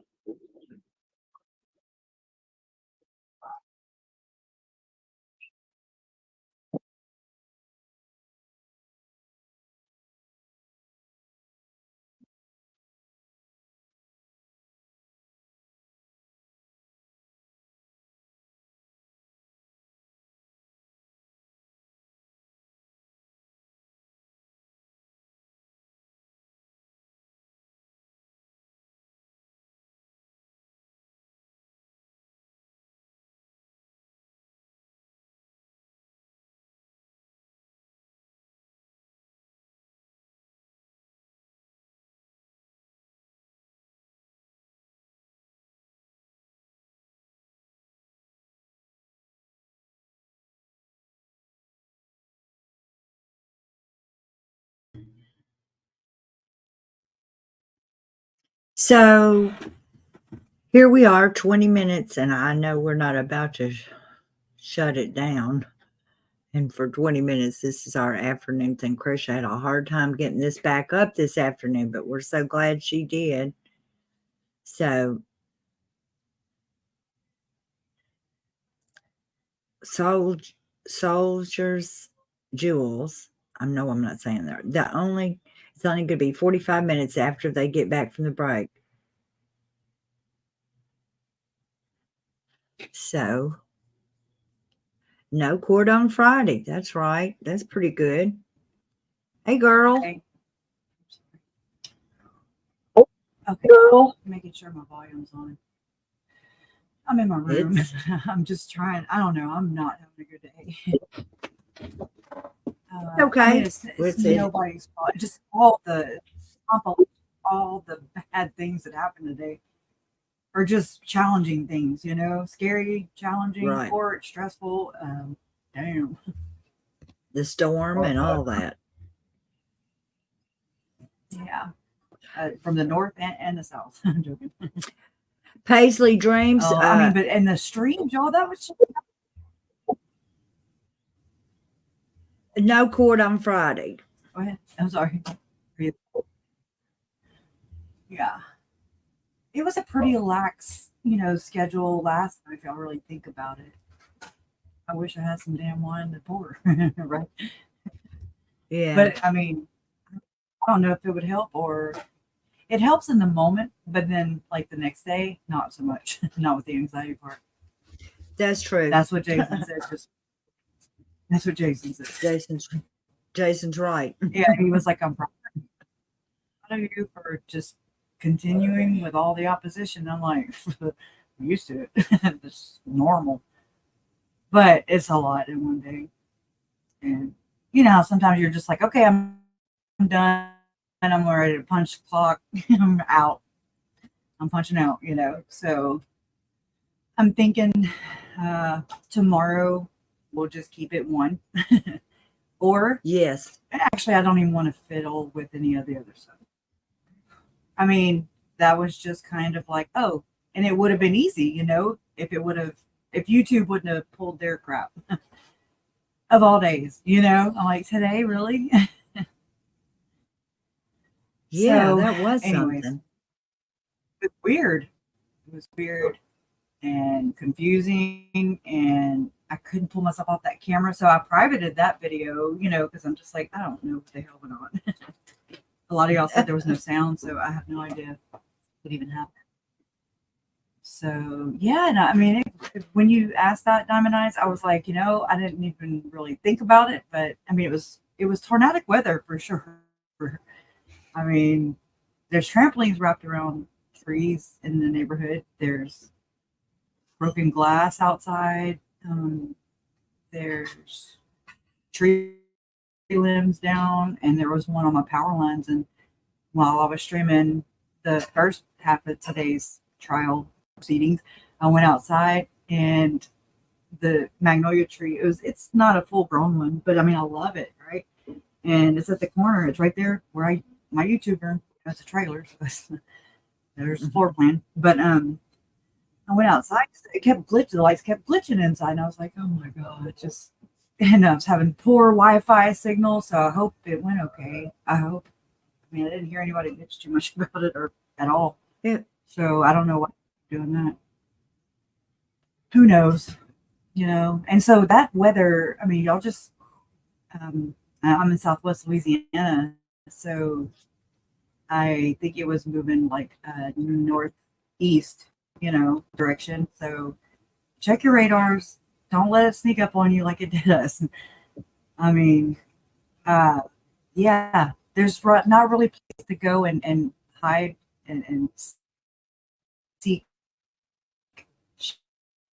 So here we are, 20 minutes, and I know we're not about to shut it down. And for 20 minutes, this is our afternoon thing. Chris had a hard time getting this back up this afternoon, but we're so glad she did. So, Soldiers Jewels. I know I'm not saying that. It's only going to be 45 minutes after they get back from the break. So, no court on Friday. That's right. That's pretty good. Hey, girl. Hey. Okay, girl. Making sure my volume's on. I'm in my room. I'm just trying. I don't know. I'm not having a good day. Okay. I mean, it's nobody's fault. Just all the bad things that happened today are just challenging things, you know, scary, challenging, Right. court, stressful. Damn. The storm and all that. Yeah. From the north and the south. I'm joking. Paisley Dreams. I mean, but and the streams, y'all, that was just, no court on Friday. go ahead. I'm sorry. Yeah. It was a pretty lax, schedule last night if y'all really think about it. I wish I had some damn wine to pour, right? Yeah. But I mean, I don't know if it would help, or it helps in the moment, but then like the next day, not so much. Not with the anxiety part. That's true. That's what Jason said. That's what Jason said. Jason's right. Yeah, he was like, I'm proud of you for just continuing with all the opposition. I'm like, I'm used to it. It's normal. But it's a lot in one day. And you know, sometimes you're just like, okay, I'm done and I'm ready to punch the clock. I'm out. I'm punching out, So I'm thinking tomorrow we'll just keep it one. Or Yes. actually, I don't even want to fiddle with any of the other stuff. I mean, that was just kind of like, oh, and it would have been easy, if YouTube wouldn't have pulled their crap of all days, I'm like, today, really? Yeah, So, that was anyways, something. It was weird and confusing, and I couldn't pull myself off that camera. So I privated that video, because I'm just like, I don't know what the hell went on. A lot of y'all said there was no sound, so I have no idea what even happened. So yeah, and I mean, when you asked that, Diamond Eyes, I was like, I didn't even really think about it, but I mean, it was tornadic weather for sure. I mean, there's trampolines wrapped around trees in the neighborhood. There's broken glass outside. There's tree limbs down, and there was one on my power lines. And while I was streaming the first half of today's trial proceedings, I went outside, and the magnolia tree, it's not a full grown one, but I mean, I love it, right? And it's at the corner. It's right there where my YouTuber has a trailer. So there's the floor plan. But I went outside. It kept glitching. The lights kept glitching inside. And I was like, oh my God, and I was having poor Wi-Fi signal. So I hope it went okay. I mean, I didn't hear anybody bitch too much about it or at all. Yeah. So I don't know why I'm doing that. Who knows? And so that weather, I mean, y'all just, I'm in Southwest Louisiana, so I think it was moving like northeast, direction. So check your radars. Don't let it sneak up on you like it did us. I mean, yeah, there's not really place to go and hide and seek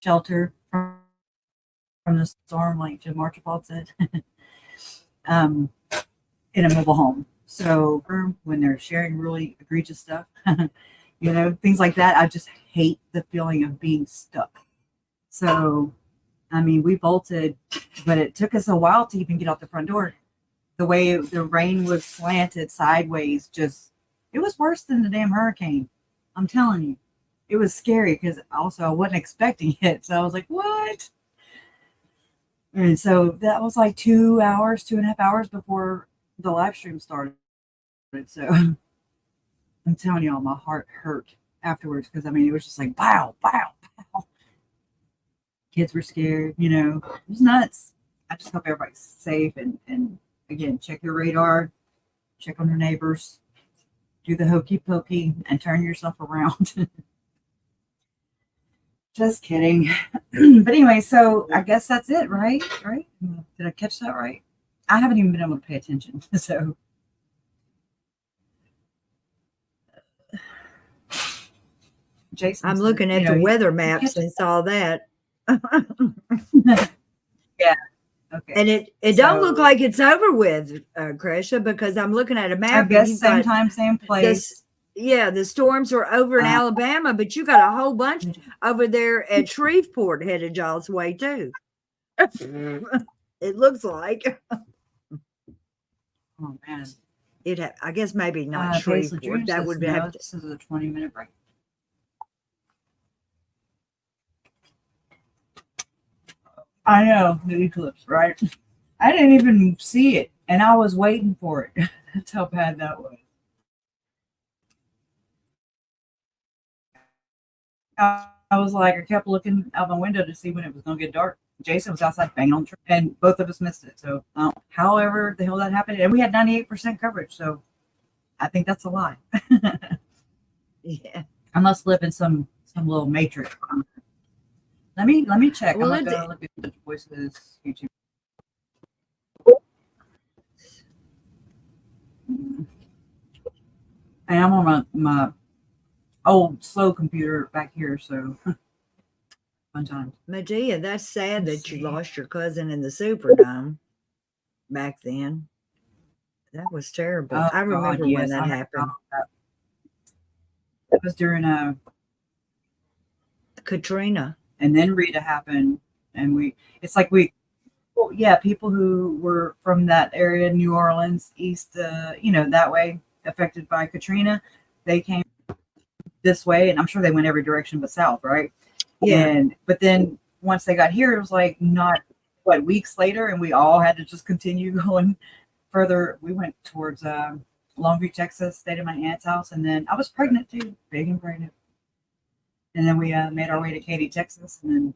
shelter from the storm, like Jim Archibald said, in a mobile home. So when they're sharing really egregious stuff, things like that, I just hate the feeling of being stuck. So, I mean, we bolted, but it took us a while to even get out the front door. The way the rain was slanted sideways, it was worse than the damn hurricane. I'm telling you. It was scary because also I wasn't expecting it. So I was like, what? And so that was like 2.5 hours before the live stream started. So I'm telling y'all, my heart hurt afterwards because I mean, it was just like, wow, wow, wow. Kids were scared, it was nuts. I just hope everybody's safe and again, check your radar, check on your neighbors, do the hokey pokey, and turn yourself around. Just kidding. But anyway, so I guess that's it, right? Right? Did I catch that right? I haven't even been able to pay attention. So Jason, I'm looking at the weather maps and saw that. Yeah. Okay. And it don't look like it's over with, Kresha, because I'm looking at a map. I guess same time, same place. The storms are over in Alabama, but you got a whole bunch over there at Shreveport headed y'all's way too. It looks like. Oh man. I guess maybe not Shreveport. That would have to. This is a 20-minute break. I know the eclipse, right? I didn't even see it, and I was waiting for it. That's how bad that was. I was like, I kept looking out my window to see when it was going to get dark. Jason was outside banging on the tree, and both of us missed it. So, however the hell that happened, and we had 98% coverage. So, I think that's a lie. Yeah, I must live in some little matrix. Let me check. Well, I'm gonna look at the voices YouTube. And I'm on my old slow computer back here, so fun times. Medea, that's sad that you lost your cousin in the Superdome back then. That was terrible. Oh, I remember when that happened. It was during Katrina. And then Rita happened, and people who were from that area, New Orleans, east, that way, affected by Katrina, they came this way, and I'm sure they went every direction but south, right? Yeah. But then once they got here, it was like not weeks later, and we all had to just continue going further. We went towards Longview, Texas, stayed at my aunt's house, and then I was pregnant too, big and pregnant. And then we made our way to Katy, Texas, and then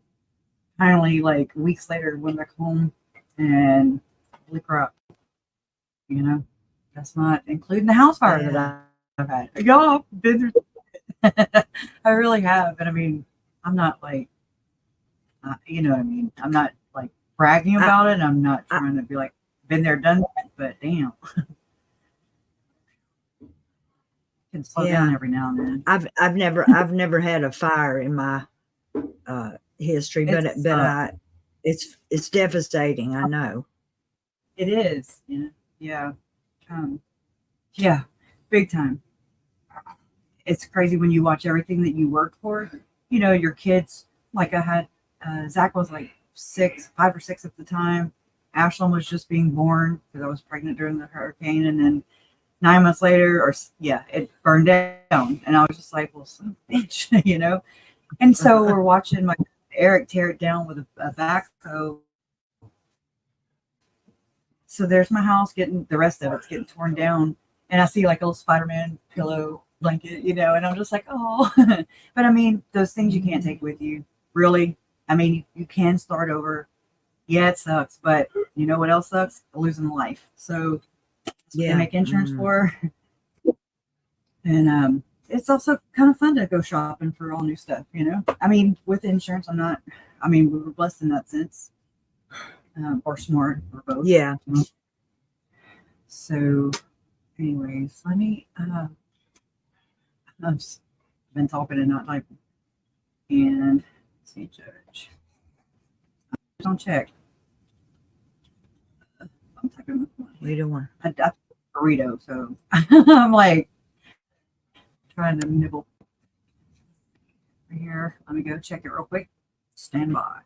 finally, like weeks later, went back home, and holy crap, that's not including the house fire that I've had. Y'all have been through. I really have, and I mean, I'm not like, what I mean. I'm not like bragging about it. And I'm not trying to be like been there, done that. But damn, can slow down Yeah. every now and then. I've never had a fire in my history, but It's, it's devastating. I know. It is. Yeah. Yeah. Big time. It's crazy when you watch everything that you worked for. You know, your kids, like I had, Zach was like 5 or 6 at the time. Ashlyn was just being born because I was pregnant during the hurricane. And then 9 months later, it burned down. And I was just like, well, son of a bitch, you know? And so we're watching my Eric tear it down with a backhoe. So there's my house the rest of it's getting torn down. And I see like a little Spider-Man pillow blanket, you know, and I'm just like, oh. But I mean, those things you can't take with you, really. I mean, you can start over. Yeah, it sucks, but you know what else sucks? Losing a life. So that's what they make insurance for. And it's also kind of fun to go shopping for all new stuff, you know. I mean, with insurance, we were blessed in that sense, or smart, or both. Yeah. So, anyways, let me. I've just been talking and not typing. And see, judge. Don't check. I'm typing with one. We don't want. I burrito, so I'm like trying to nibble. Right here, let me go check it real quick. Stand by.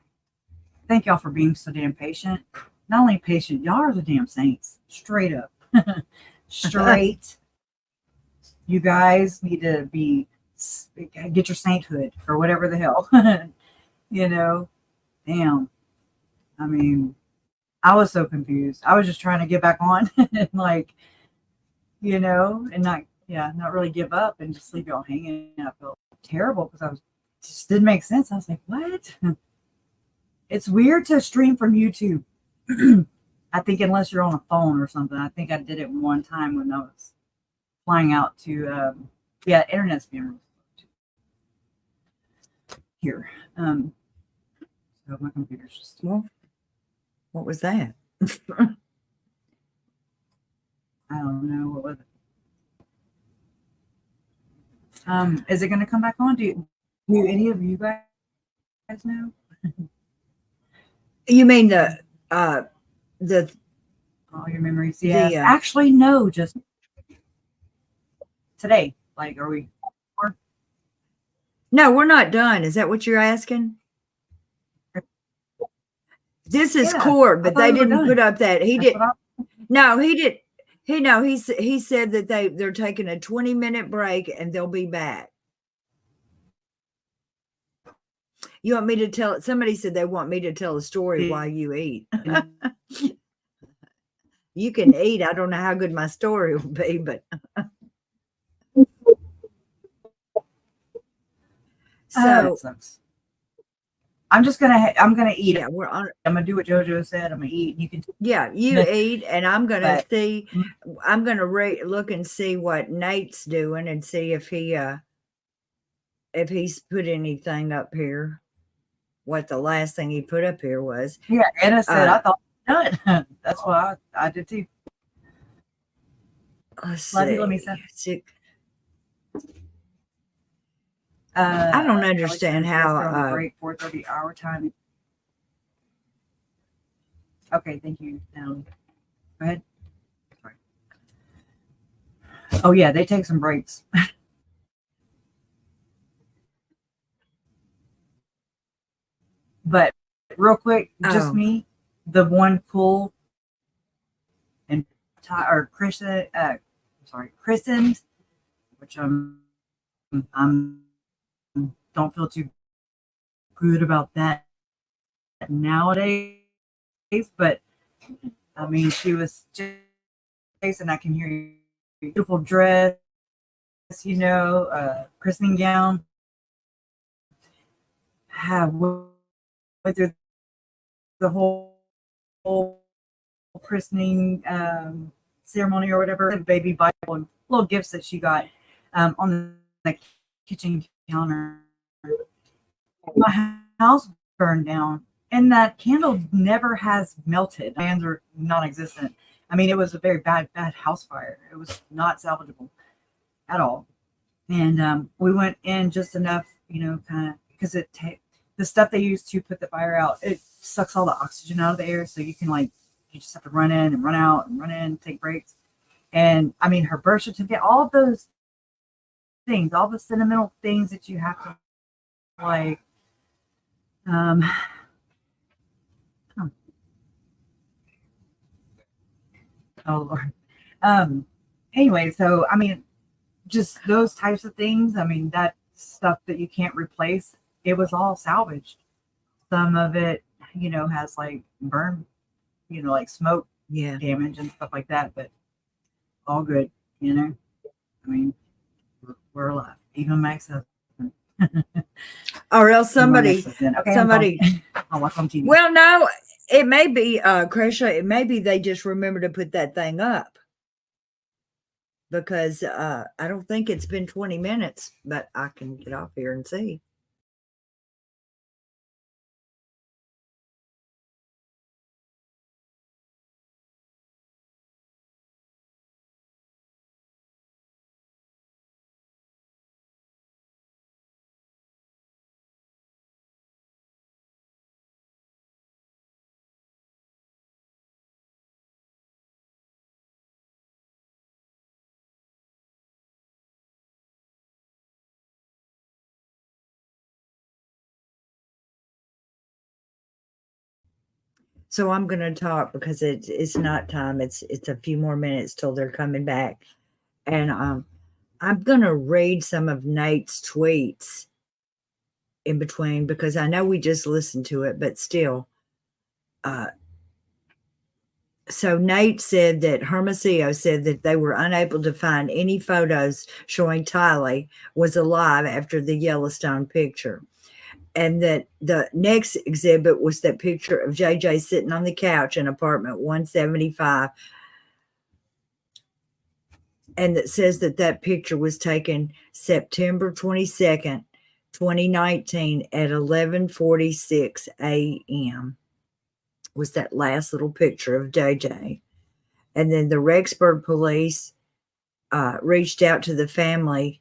Thank y'all for being so damn patient. Not only patient, y'all are the damn saints. Straight up. Straight. You guys need to get your sainthood or whatever the hell. You know, damn. I mean, I was so confused. I was just trying to get back on and like, you know, and not really give up and just leave y'all hanging. I felt terrible because just didn't make sense. I was like, what? It's weird to stream from YouTube. I think unless you're on a phone or something. I think I did it one time when I was flying out to, internet's being really slow here. So my computer's just. Well, what was that? I don't know. What was it? Is it going to come back on? Do any of you guys know? You mean the All your memories? Yeah. Actually, no. Just today. Like, are we? No, we're not done. Is that what you're asking? This is Cord, but they didn't put up that. He did. No, he did. He said that they're taking a 20-minute break and they'll be back. You want me to tell it? Somebody said they want me to tell a story while you eat. You can eat. I don't know how good my story will be, but so I'm gonna eat it. I'm gonna do what JoJo said. I'm gonna eat. You can. Yeah, you eat, and I'm gonna see. I'm gonna look and see what Nate's doing, and see if he's put anything up here. What the last thing he put up here was. Yeah, Anna said I thought done. That's what I did too. Let me see. I don't understand how break 4:30 hour time. Okay, thank you. Go ahead. Sorry. Oh yeah, they take some breaks. But real quick, just me, the one cool and christened, which I'm don't feel too good about that nowadays, but I mean, she was just, and I can hear you, beautiful dress, you know, christening gown. Went through the whole christening ceremony or whatever, the baby Bible and little gifts that she got on the kitchen counter. My house burned down, and that candle never has melted. My hands are non-existent. I mean, it was a very bad house fire. It was not salvageable at all. And we went in just enough, kind of because the stuff they use to put the fire out, it sucks all the oxygen out of the air. So you can you just have to run in and run out and run in, take breaks. And I mean, her birth certificate, all of those things, all the sentimental things that you have to like. Um, oh Lord. Anyway, so I mean, just those types of things. I mean, that stuff that you can't replace, it was all salvaged. Some of it, has like burn, like smoke Yeah. damage and stuff like that, but all good, I mean, we're alive. Even Max husband. Or else Even my somebody, ex-husband. Okay, somebody. I'll watch on TV. Well, no, it may be, Krisha, it may be they just remember to put that thing up. Because I don't think it's been 20 minutes, but I can get off here and see. So I'm going to talk because it's not time. It's a few more minutes till they're coming back. And I'm going to read some of Nate's tweets in between because I know we just listened to it, but still. So Nate said that Hermosillo said that they were unable to find any photos showing Tylee was alive after the Yellowstone picture. And that the next exhibit was that picture of JJ sitting on the couch in apartment 175. And that says that picture was taken September 22nd, 2019 at 11:46 a.m. was that last little picture of JJ. And then the Rexburg police reached out to the family,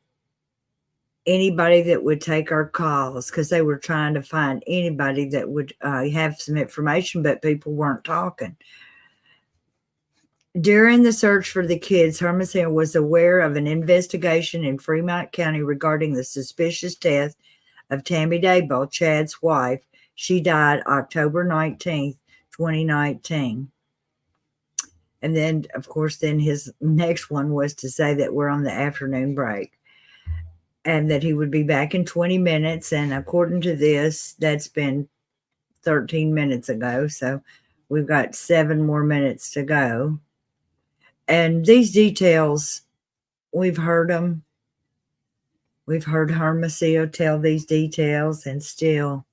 anybody that would take our calls, because they were trying to find anybody that would have some information, but people weren't talking. During the search for the kids, Hermosillo was aware of an investigation in Fremont County regarding the suspicious death of Tammy Daybell, Chad's wife. She died October 19th, 2019. And then, of course, then his next one was to say that we're on the afternoon break and that he would be back in 20 minutes. And according to this, that's been 13 minutes ago. So we've got 7 more minutes to go. And these details, we've heard them. We've heard Hermosillo tell these details, and still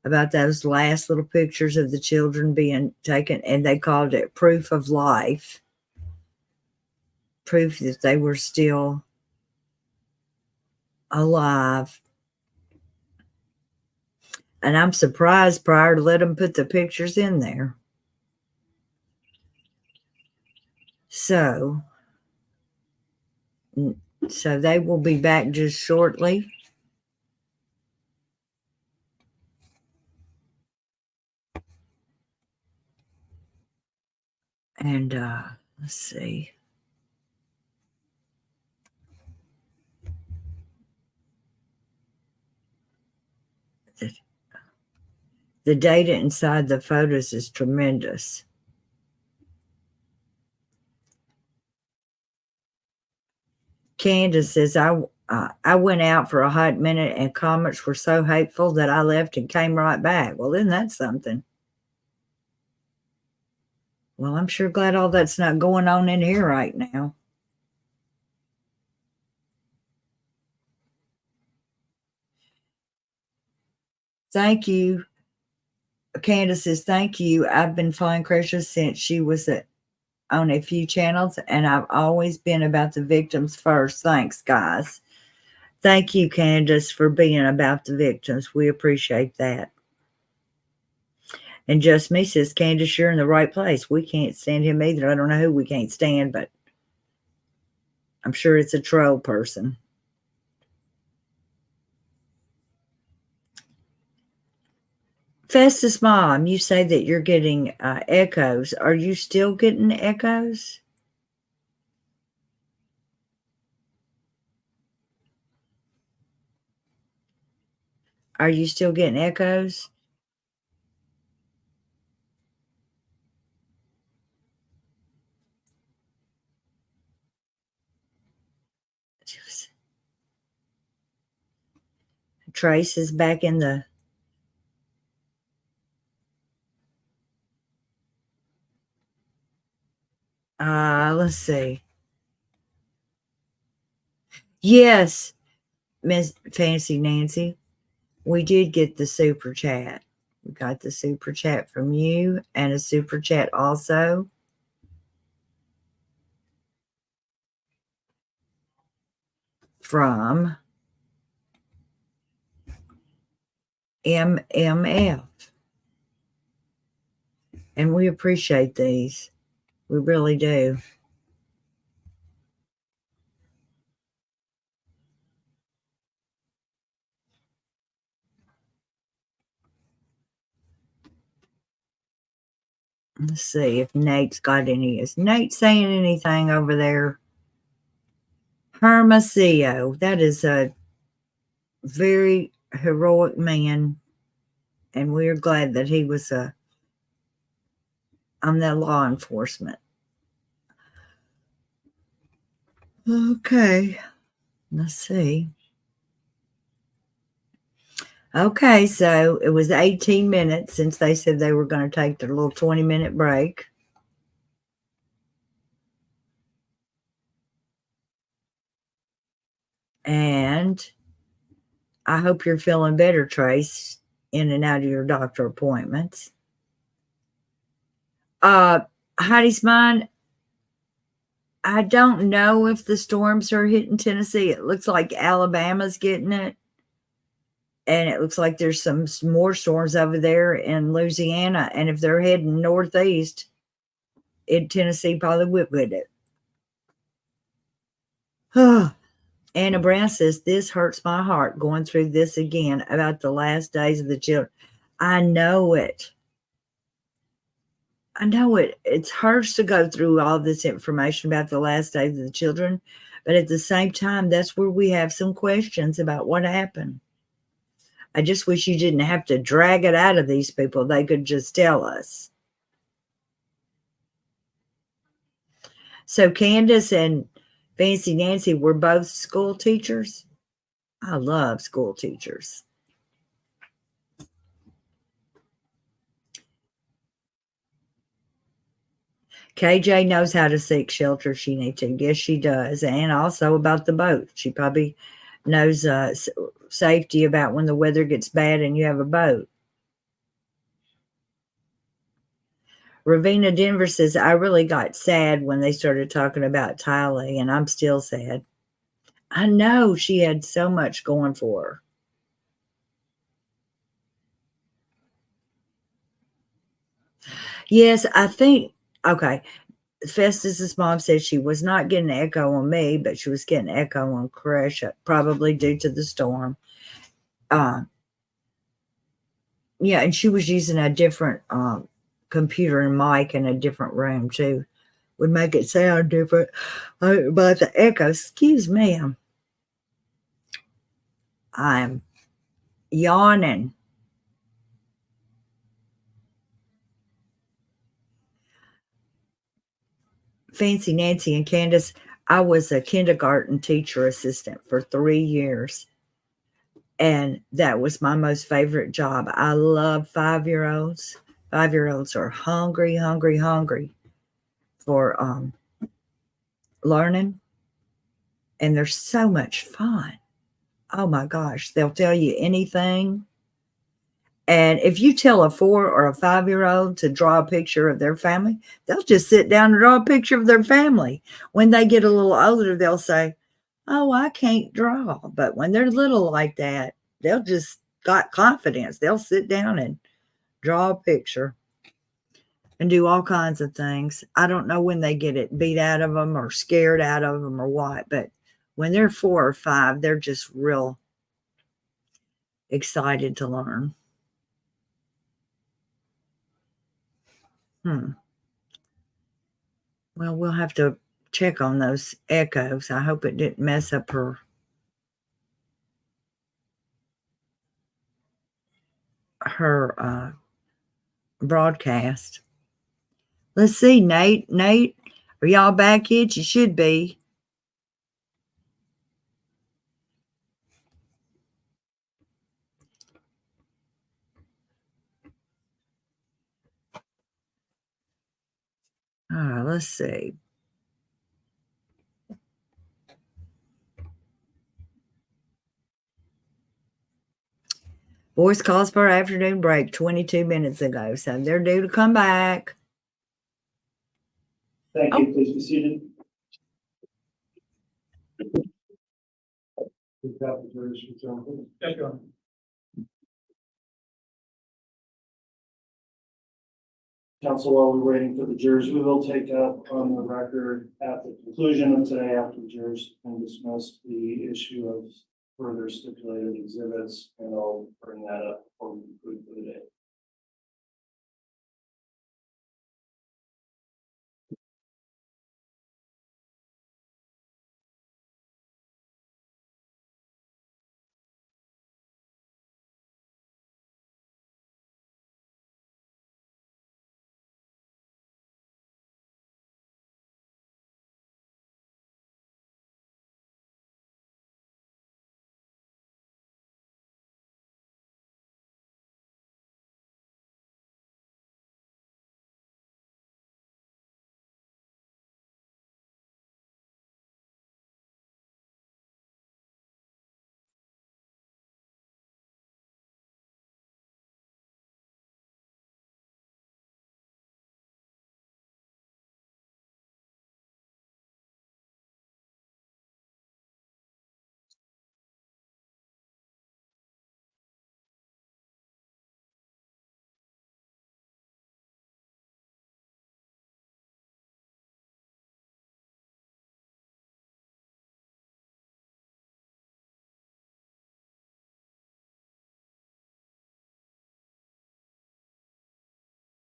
about those last little pictures of the children being taken, and they called it proof of life. Proof that they were still alive. And I'm surprised Pryor to let them put the pictures in there. So they will be back just shortly. And let's see. The data inside the photos is tremendous. Candace says, I went out for a hot minute and comments were so hateful that I left and came right back. Well, isn't that something? Well, I'm sure glad all that's not going on in here right now. Thank you. Candace says, thank you. I've been following Krisha since she was on a few channels, and I've always been about the victims first. Thanks, guys. Thank you, Candace, for being about the victims. We appreciate that. And Just Me says, Candace, you're in the right place. We can't stand him either. I don't know who we can't stand, but I'm sure it's a troll person. Festus Mom, you say that you're getting echoes. Are you still getting echoes? Are you still getting echoes? Trace is back in the let's see. Yes, Miss Fancy Nancy, we did get the super chat. We got the super chat from you and a super chat also from MMF. And we appreciate these. We really do. Let's see if Nate's got any. Is Nate saying anything over there? Hermosillo. That is a very heroic man. And we're glad that he was on that law enforcement. Okay. Let's see. Okay, so it was 18 minutes since they said they were going to take their little 20-minute break. And I hope you're feeling better, Trace, in and out of your doctor appointments. Heidi's mine, I don't know if the storms are hitting Tennessee. It looks like Alabama's getting it. And it looks like there's some more storms over there in Louisiana. And if they're heading northeast, in Tennessee probably will get it. Anna Brown says, this hurts my heart going through this again about the last days of the children. I know it. I know it. It hurts to go through all this information about the last days of the children. But at the same time, that's where we have some questions about what happened. I just wish you didn't have to drag it out of these people. They could just tell us. So Candace and Fancy Nancy were both school teachers. I love school teachers. KJ knows how to seek shelter if she needs to. Yes, she does. And also about the boat. She probably knows safety about when the weather gets bad and you have a boat. Ravina Denver says, I really got sad when they started talking about Tylee, and I'm still sad. I know she had so much going for her. Yes, I think, okay, Festus's mom said she was not getting an echo on me, but she was getting an echo on Koresha, probably due to the storm. Yeah, and she was using a different computer and mic in a different room too. Would make it sound different. But the echo, excuse me, I'm yawning. Fancy Nancy and Candace, I was a kindergarten teacher assistant for 3 years. And that was my most favorite job. I love 5-year-olds. 5-year-olds are hungry, hungry, hungry for learning. And they're so much fun. Oh my gosh, they'll tell you anything. And if you tell a 4 or a 5-year-old to draw a picture of their family, they'll just sit down and draw a picture of their family. When they get a little older, they'll say, oh, I can't draw. But when they're little like that, they'll just got confidence. They'll sit down and draw a picture and do all kinds of things. I don't know when they get it beat out of them or scared out of them or what, but when they're 4 or 5, they're just real excited to learn. Well, we'll have to check on those echoes. I hope it didn't mess up her broadcast. Let's see, Nate. Nate, are y'all back yet? You should be. All right, let's see. Boys calls for afternoon break 22 minutes ago, so they're due to come back. Thank you, please be seated. We've got the jurors return. Thank you. Council, while we're waiting for the jurors, we will take up on the record at the conclusion of today, after the jurors can dismiss the issue of further stipulated exhibits, and I'll bring that up before we conclude for the day.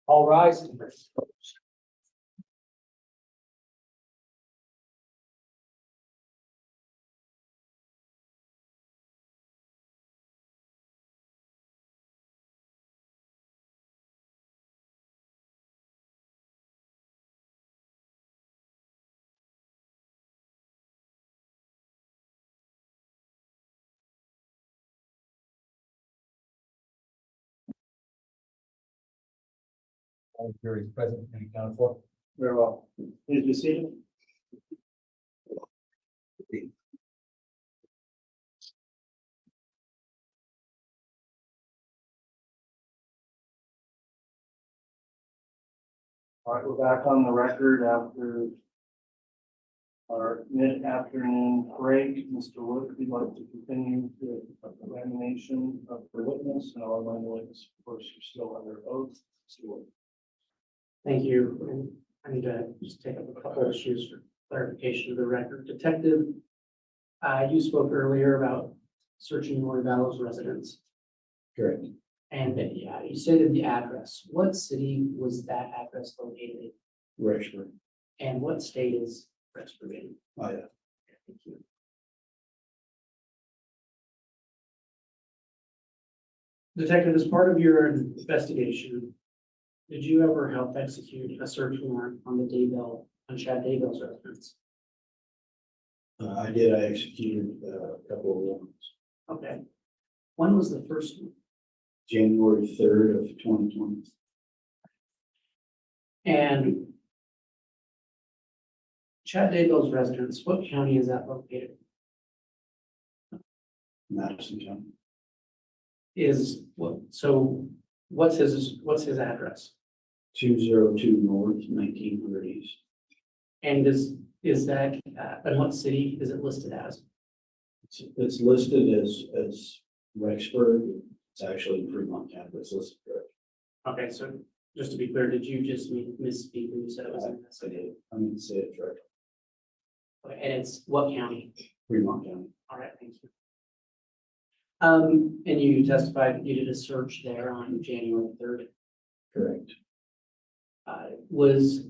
All rise. All juries present and accounted for. Very well. Please be seated. All right, we're back on the record after our mid-afternoon break. Mr. Wood, if you'd like to continue the examination of the witness, and I'll remind the witness, of course, you're still under oath. Mr. Wood. Thank you. And I need to just take up a couple of issues for clarification of the record. Detective, you spoke earlier about searching Lori Vallow's residence, Correct. and yeah, you stated the address. What city was that address located in? Rexford. And what state is Rexford in? Oh, yeah. Thank you. Detective, as part of your investigation, did you ever help execute a search warrant on the Daybell, on Chad Daybell's residence? I did. I executed a couple of warrants. Okay. When was the first one? January 3rd of 2020. And Chad Daybell's residence, what county is that located? Madison County. Is what, so what's his address? 202 North, 1900 East. And is that, and what city is it listed as? It's listed as Rexford. It's actually in Fremont County, but it's listed correct. Okay, so just to be clear, did you just misspeak when you said it was in this? I did. I mean to say it right. Okay, and it's what county? Fremont County. All right, thank you. And you testified that you did a search there on January 3rd. Correct. Was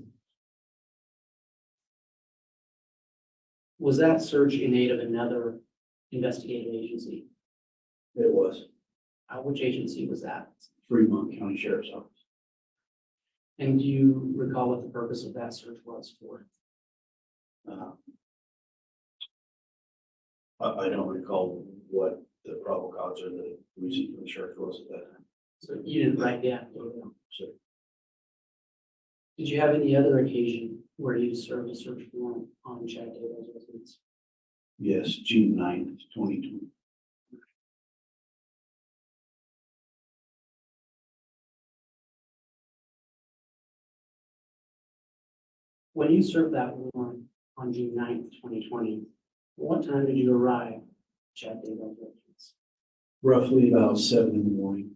that search in aid of another investigative agency? It was Which agency was that? Fremont County Sheriff's Office. And do you recall what the purpose of that search was for? Uh, I don't recall what the probable cause or the reason for the search was at that time. So you didn't write the affidavit. So, Did you have any other occasion where you served a search warrant on Chad Daybell's residence? yes, June 9th, 2020. When you served that warrant on June 9th, 2020, what time did you arrive at Chad Daybell's residence? Roughly about 7 in the morning.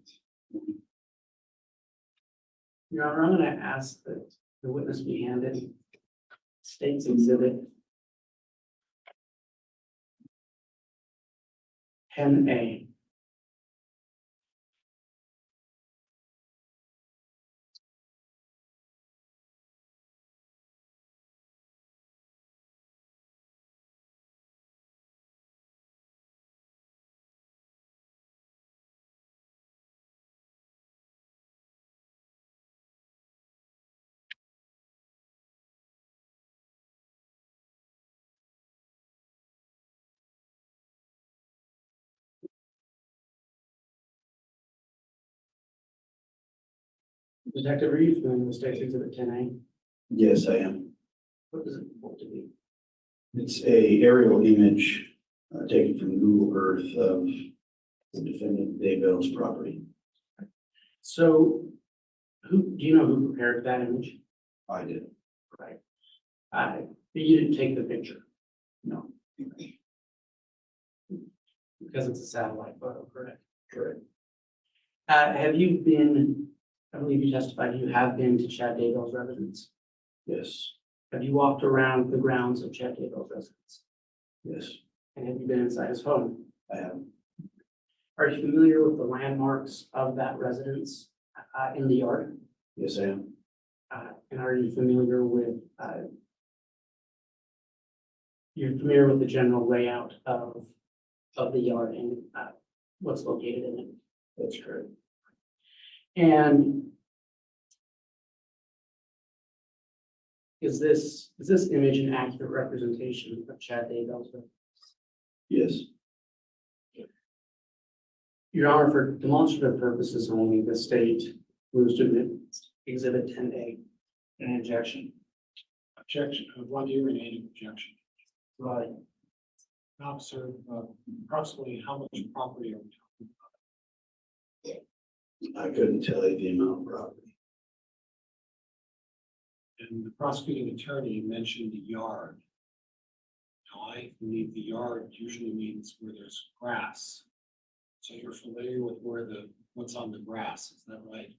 Your Honor, I'm going to ask that the witness be handed State's Exhibit 10A. Detective, are you familiar with State's Exhibit 10A? Yes, I am. What does it purport to be? It's a aerial image taken from Google Earth of the defendant Daybell's property. So, do you know who prepared that image? I did. Right. But you didn't take the picture No. because it's a satellite photo, correct? Correct. Have you been, I believe you testified you have been to Chad Daybell's residence. Yes. Have you walked around the grounds of Chad Daybell's residence? Yes. And have you been inside his home? I have. Are you familiar with the landmarks of that residence in the yard? Yes, I am. And are you familiar with, the general layout of the yard and what's located in it? That's correct. And is this image an accurate representation of Chad Daybell's residence? Yes. Your Honor, for demonstrative purposes only, the state moves to admit Exhibit 10A. Any objection? Objection, one year and any objection. Right. Officer, approximately how much property are we talking about? I couldn't tell you the amount of property. And the prosecuting attorney mentioned the yard. Now, I believe the yard usually means where there's grass. So you're familiar with what's on the grass, is that right?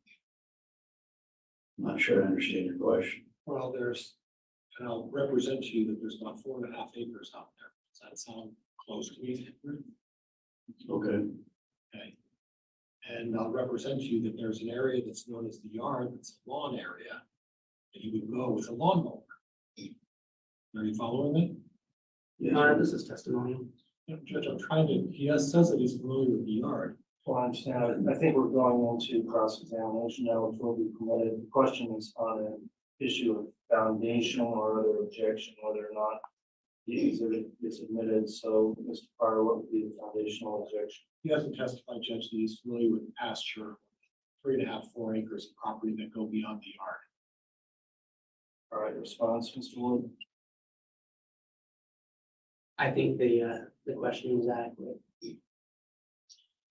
I'm not sure I understand your question. Well, and I'll represent to you that there's about 4.5 acres out there. Does that sound close to me? Okay. Okay. And I'll represent to you that there's an area that's known as the yard, that's a lawn area, and you would go with a lawnmower. Are you following me? Yes. Your Honor, this is testimonial. Yeah, Judge, he says that he's familiar with the yard. Well, I understand. I think we're going into cross-examination now, which will be permitted. The question is on an issue of foundation or other objection, whether or not the exhibit gets admitted. So, Mr. Pryor, what would be the foundational objection? He hasn't testified, Judge, that he's familiar with pasture, 3.5, 4 acres of property that go beyond the yard. All right, response, Mr. Wood? I think the question was adequate.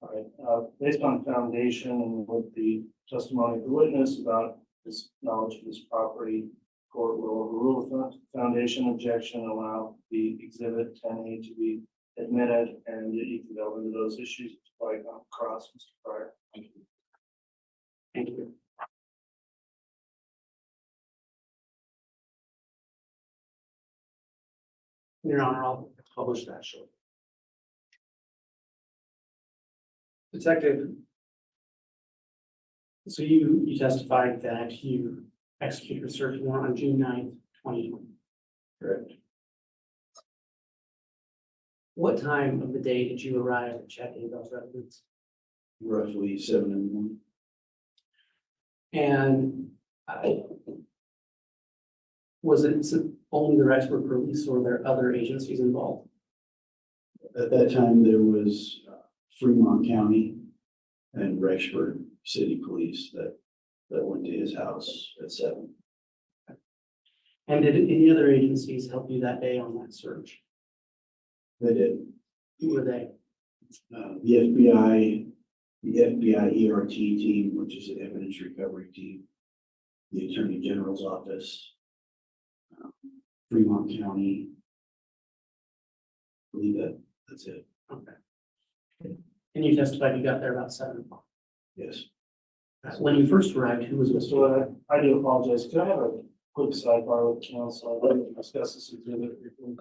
All right, based on foundation and with the testimony of the witness about his knowledge of this property, court will overrule the foundation objection, allow the exhibit 10A to be admitted, and you can go into those issues by cross, Mr. Pryor. Thank you. Thank you. Your Honor, I'll publish that shortly. Detective, so you testified that you executed a search warrant on June 9th, 2020. Correct. What time of the day did you arrive at Chad Daybell's residence? Roughly 7 in the morning. And was it only the Rexburg Police or were there other agencies involved? At that time, there was Fremont County and Rexburg City Police that went to his house at 7. And did any other agencies help you that day on that search? They did. Who were they? The FBI ERT team, which is the evidence recovery team, the Attorney General's office, Fremont County. I believe that's it. Okay. And you testified you got there about 7 o'clock. Yes. When you first arrived, who was with you? So I do apologize. Could I have a quick sidebar with council? I'd like to discuss this exhibit briefly.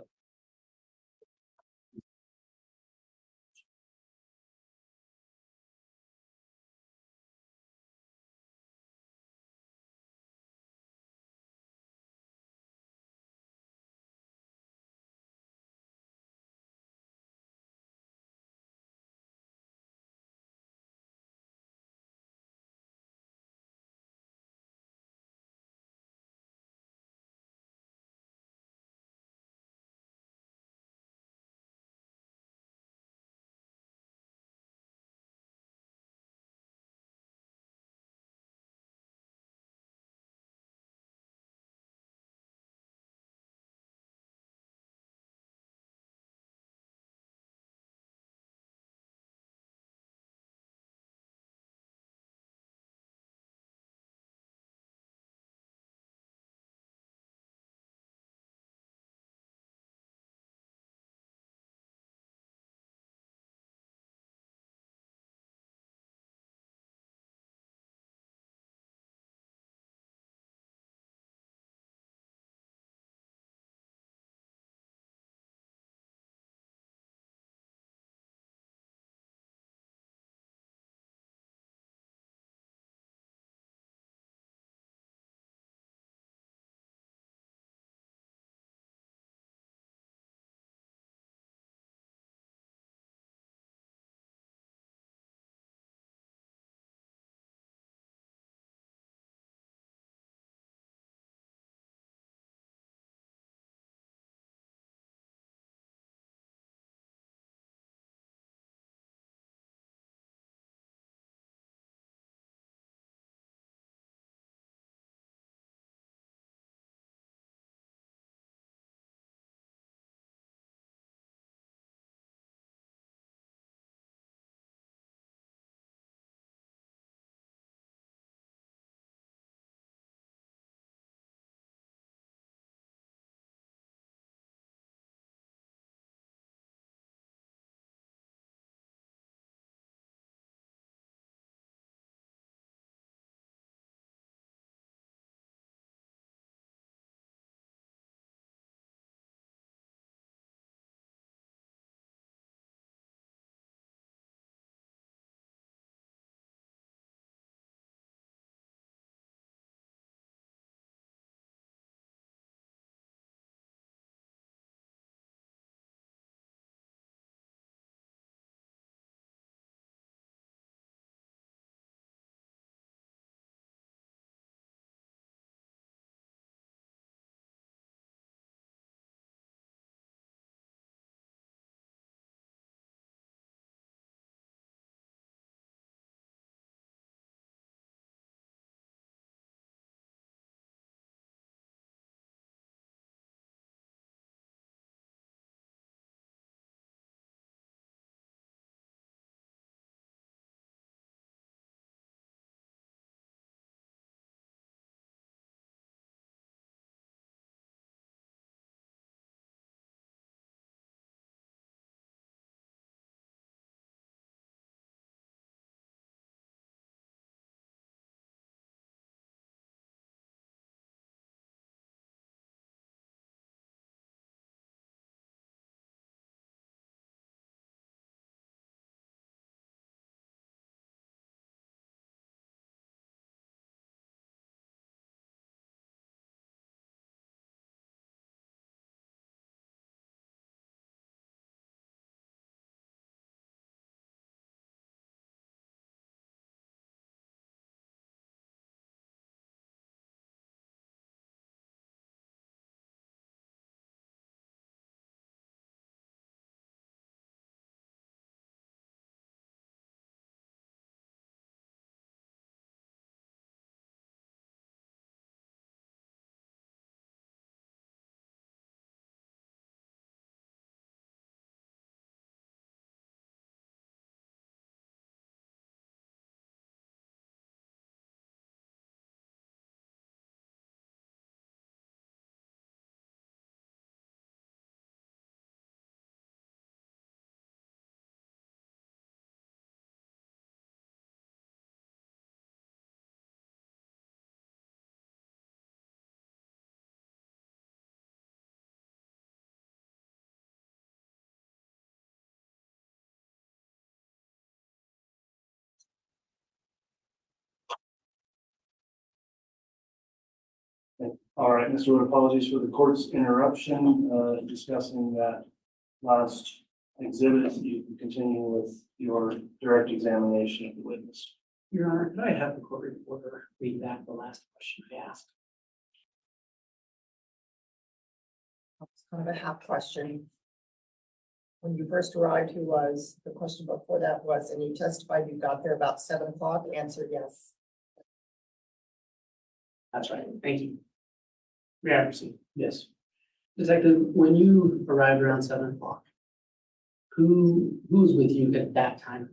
All right, Mr. Wood, apologies for the court's interruption, discussing that last exhibit. You can continue with your direct examination of the witness. Your Honor, could I have the court reporter read back the last question I asked? It's kind of a half question. When you first arrived, who was, the question before that was, and you testified you got there about 7 o'clock, answer yes. That's right. Thank you. May I proceed? Yes. Detective, when you arrived around 7 o'clock, who was with you at that time?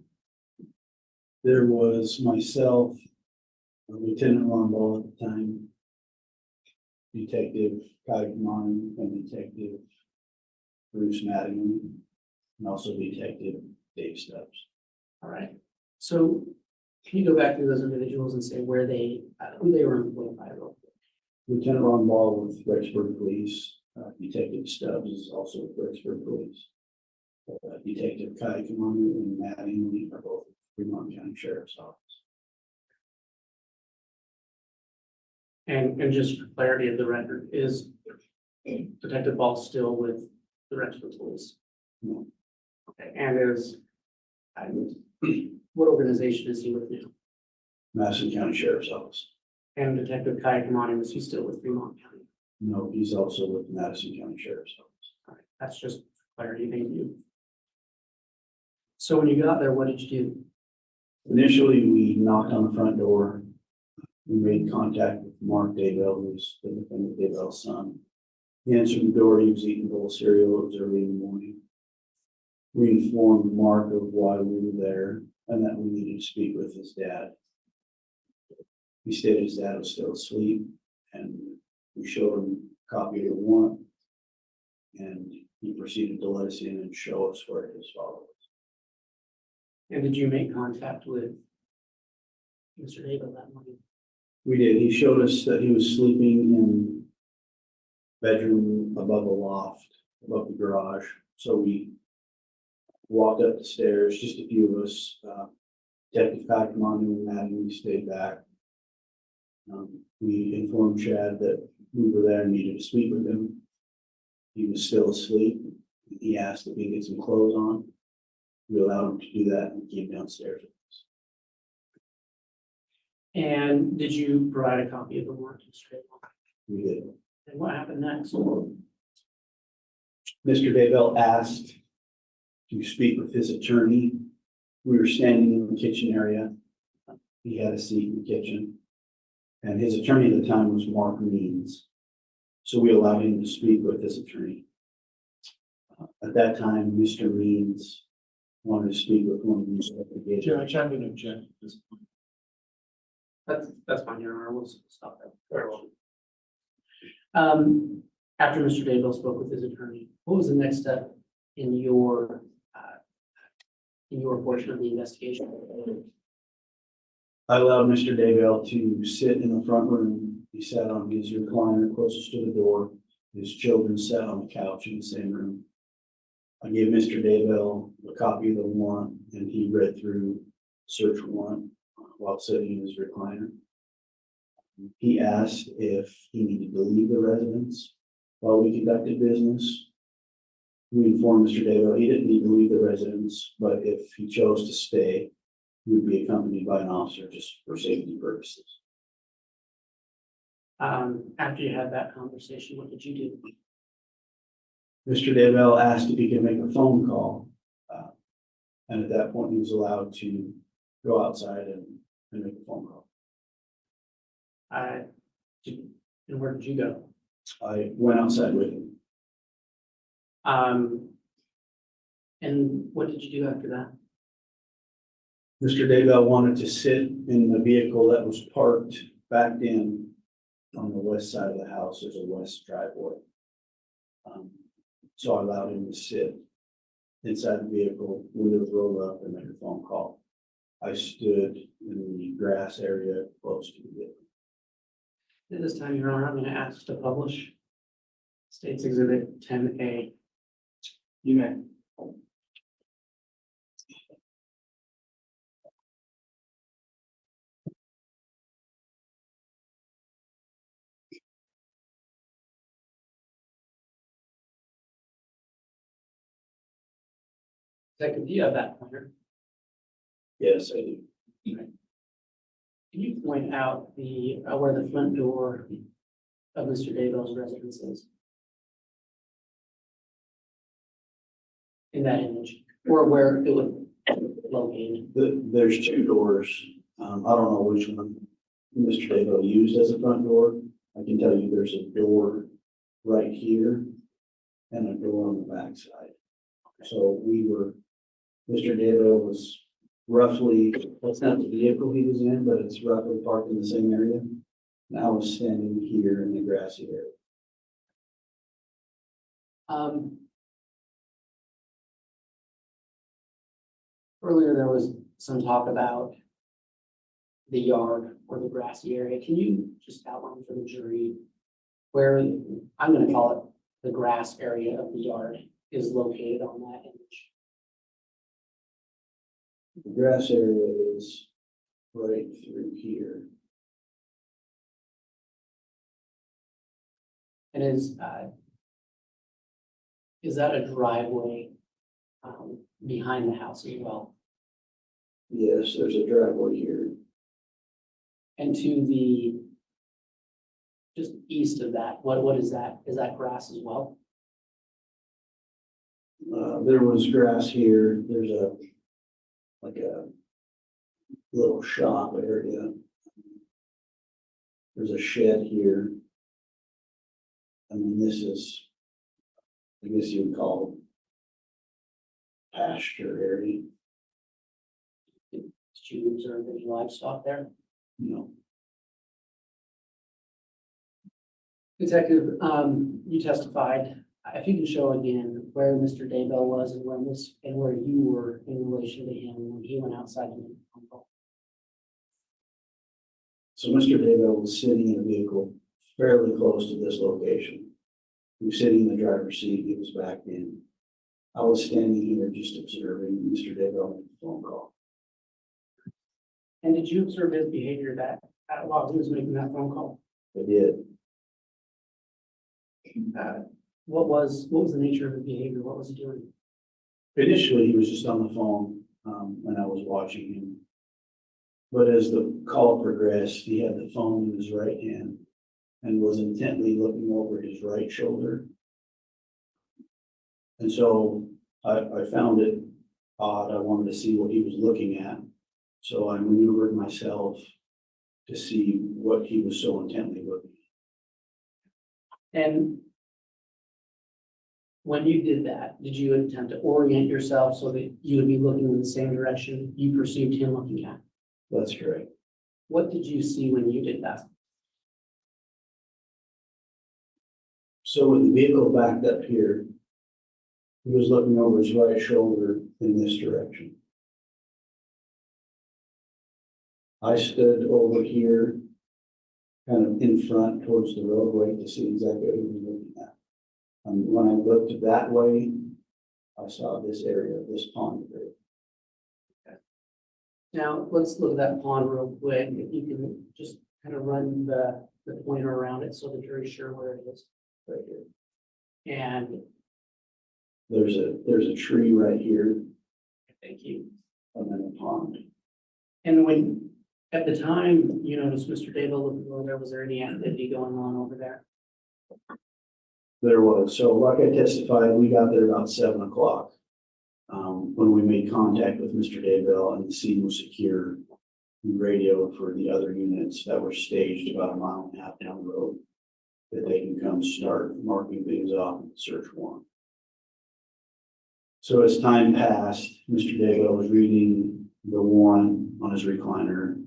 There was myself, Lieutenant Longball at the time, Detective Kai Kamani, and Detective Bruce Madigan, and also Detective Dave Stubbs. All right. So can you go back through those individuals and say where they, who they were employed by real quick? Lieutenant Longball with Rexburg Police, Detective Stubbs is also with Rexburg Police. Detective Kai Kamani and Madigan are both with Fremont County Sheriff's Office. And just for clarity of the record, is Detective Ball still with the Rexburg Police? No. Okay, and what organization is he with now? Madison County Sheriff's Office. And Detective Kai Kamani, was he still with Fremont County? No, he's also with Madison County Sheriff's Office. All right, that's just clarity, thank you. So when you got there, what did you do? Initially, we knocked on the front door. We made contact with Mark Daybell, who's the defendant Daybell's son. He answered the door. He was eating a bowl of cereal. It was early in the morning. We informed Mark of why we were there and that we needed to speak with his dad. He stated his dad was still asleep, and we showed him a copy of the warrant, and he proceeded to let us in and show us where his father was. And did you make contact with Mr. Daybell that morning? We did. He showed us that he was sleeping in bedroom above a loft, above the garage. So we walked up the stairs, just a few of us. Detective Kai Kamani and Maddie, we stayed back. We informed Chad that we were there and needed to speak with him. He was still asleep. He asked if we could get some clothes on. We allowed him to do that and came downstairs with us. And did you provide a copy of the warrant to Mr. Daybell? We did. And what happened next? Mr. Daybell asked to speak with his attorney. We were standing in the kitchen area. He had a seat in the kitchen. And his attorney at the time was Mark Means. So we allowed him to speak with his attorney. At that time, Mr. Means wanted to speak with one of the investigators. Judge, I'm going to object at this point. That's fine, Your Honor. We'll stop that. Very well. After Mr. Daybell spoke with his attorney, what was the next step in your portion of the investigation? I allowed Mr. Daybell to sit in the front room. He sat on his recliner closest to the door. His children sat on the couch in the same room. I gave Mr. Daybell a copy of the warrant, and he read through the search warrant while sitting in his recliner. He asked if he needed to leave the residence while we conducted business. We informed Mr. Daybell he didn't need to leave the residence, but if he chose to stay, he would be accompanied by an officer just for safety purposes. After you had that conversation, what did you do? Mr. Daybell asked if he could make a phone call. And at that point, he was allowed to go outside and make a phone call. And where did you go? I went outside with him. And what did you do after that? Mr. Daybell wanted to sit in the vehicle that was parked backed in on the west side of the house. There's a west driveway. So I allowed him to sit inside the vehicle, windows rolled up, and make a phone call. I stood in the grass area close to the vehicle. At this time, Your Honor, I'm going to ask to publish State's Exhibit 10A. You may. Detective, do you have that pointer? Yes, I do. Can you point out where the front door of Mr. Daybell's residence is? In that image, or where it would locate? There's two doors. I don't know which one Mr. Daybell used as a front door. I can tell you there's a door right here and a door on the back side. So Mr. Daybell was roughly, that's not the vehicle he was in, but it's roughly parked in the same area. And I was standing here in the grassy area. Earlier, there was some talk about the yard or the grassy area. Can you just outline for the jury where, I'm gonna call it the grass area of the yard is located on that image? The grass area is right through here. And is that a driveway behind the house as well? Yes, there's a driveway here. And to the just east of that, what is that? Is that grass as well? There was grass here. There's a little shop area. There's a shed here. And then this is, I guess you would call it pasture area. Did you observe any livestock there? No, Detective, you testified, if you can show again where Mr. Daybell was and where you were in relation to him when he went outside to make a phone call. so Mr. Daybell was sitting in a vehicle fairly close to this location. He was sitting in the driver's seat. He was backed in. I was standing here just observing Mr. Daybell make the phone call. And did you observe his behavior while he was making that phone call? I did. What was the nature of his behavior? What was he doing? Initially, he was just on the phone, and I was watching him. But as the call progressed, he had the phone in his right hand and was intently looking over his right shoulder. And so I found it odd. I wanted to see what he was looking at. So I maneuvered myself to see what he was so intently looking at. And when you did that, did you attempt to orient yourself so that you would be looking in the same direction you perceived him looking at? That's correct. What did you see when you did that? So with the vehicle backed up here, he was looking over his right shoulder in this direction. I stood over here, kind of in front towards the roadway to see exactly what he was looking at. And when I looked that way, I saw this area, this pond area. Now, let's look at that pond real quick. If you can just kind of run the pointer around it so the jury's sure where it is. Right here. And There's a tree right here thank you. and then a pond. And when, at the time, you noticed Mr. Daybell looking over there, was there any activity going on over there? There was, so like I testified, we got there about 7 o'clock. When we made contact with Mr. Daybell and the scene was secure, we radioed for the other units that were staged about 1.5 miles down the road that they can come start marking things off in the search warrant. So as time passed, Mr. Daybell was reading the warrant on his recliner.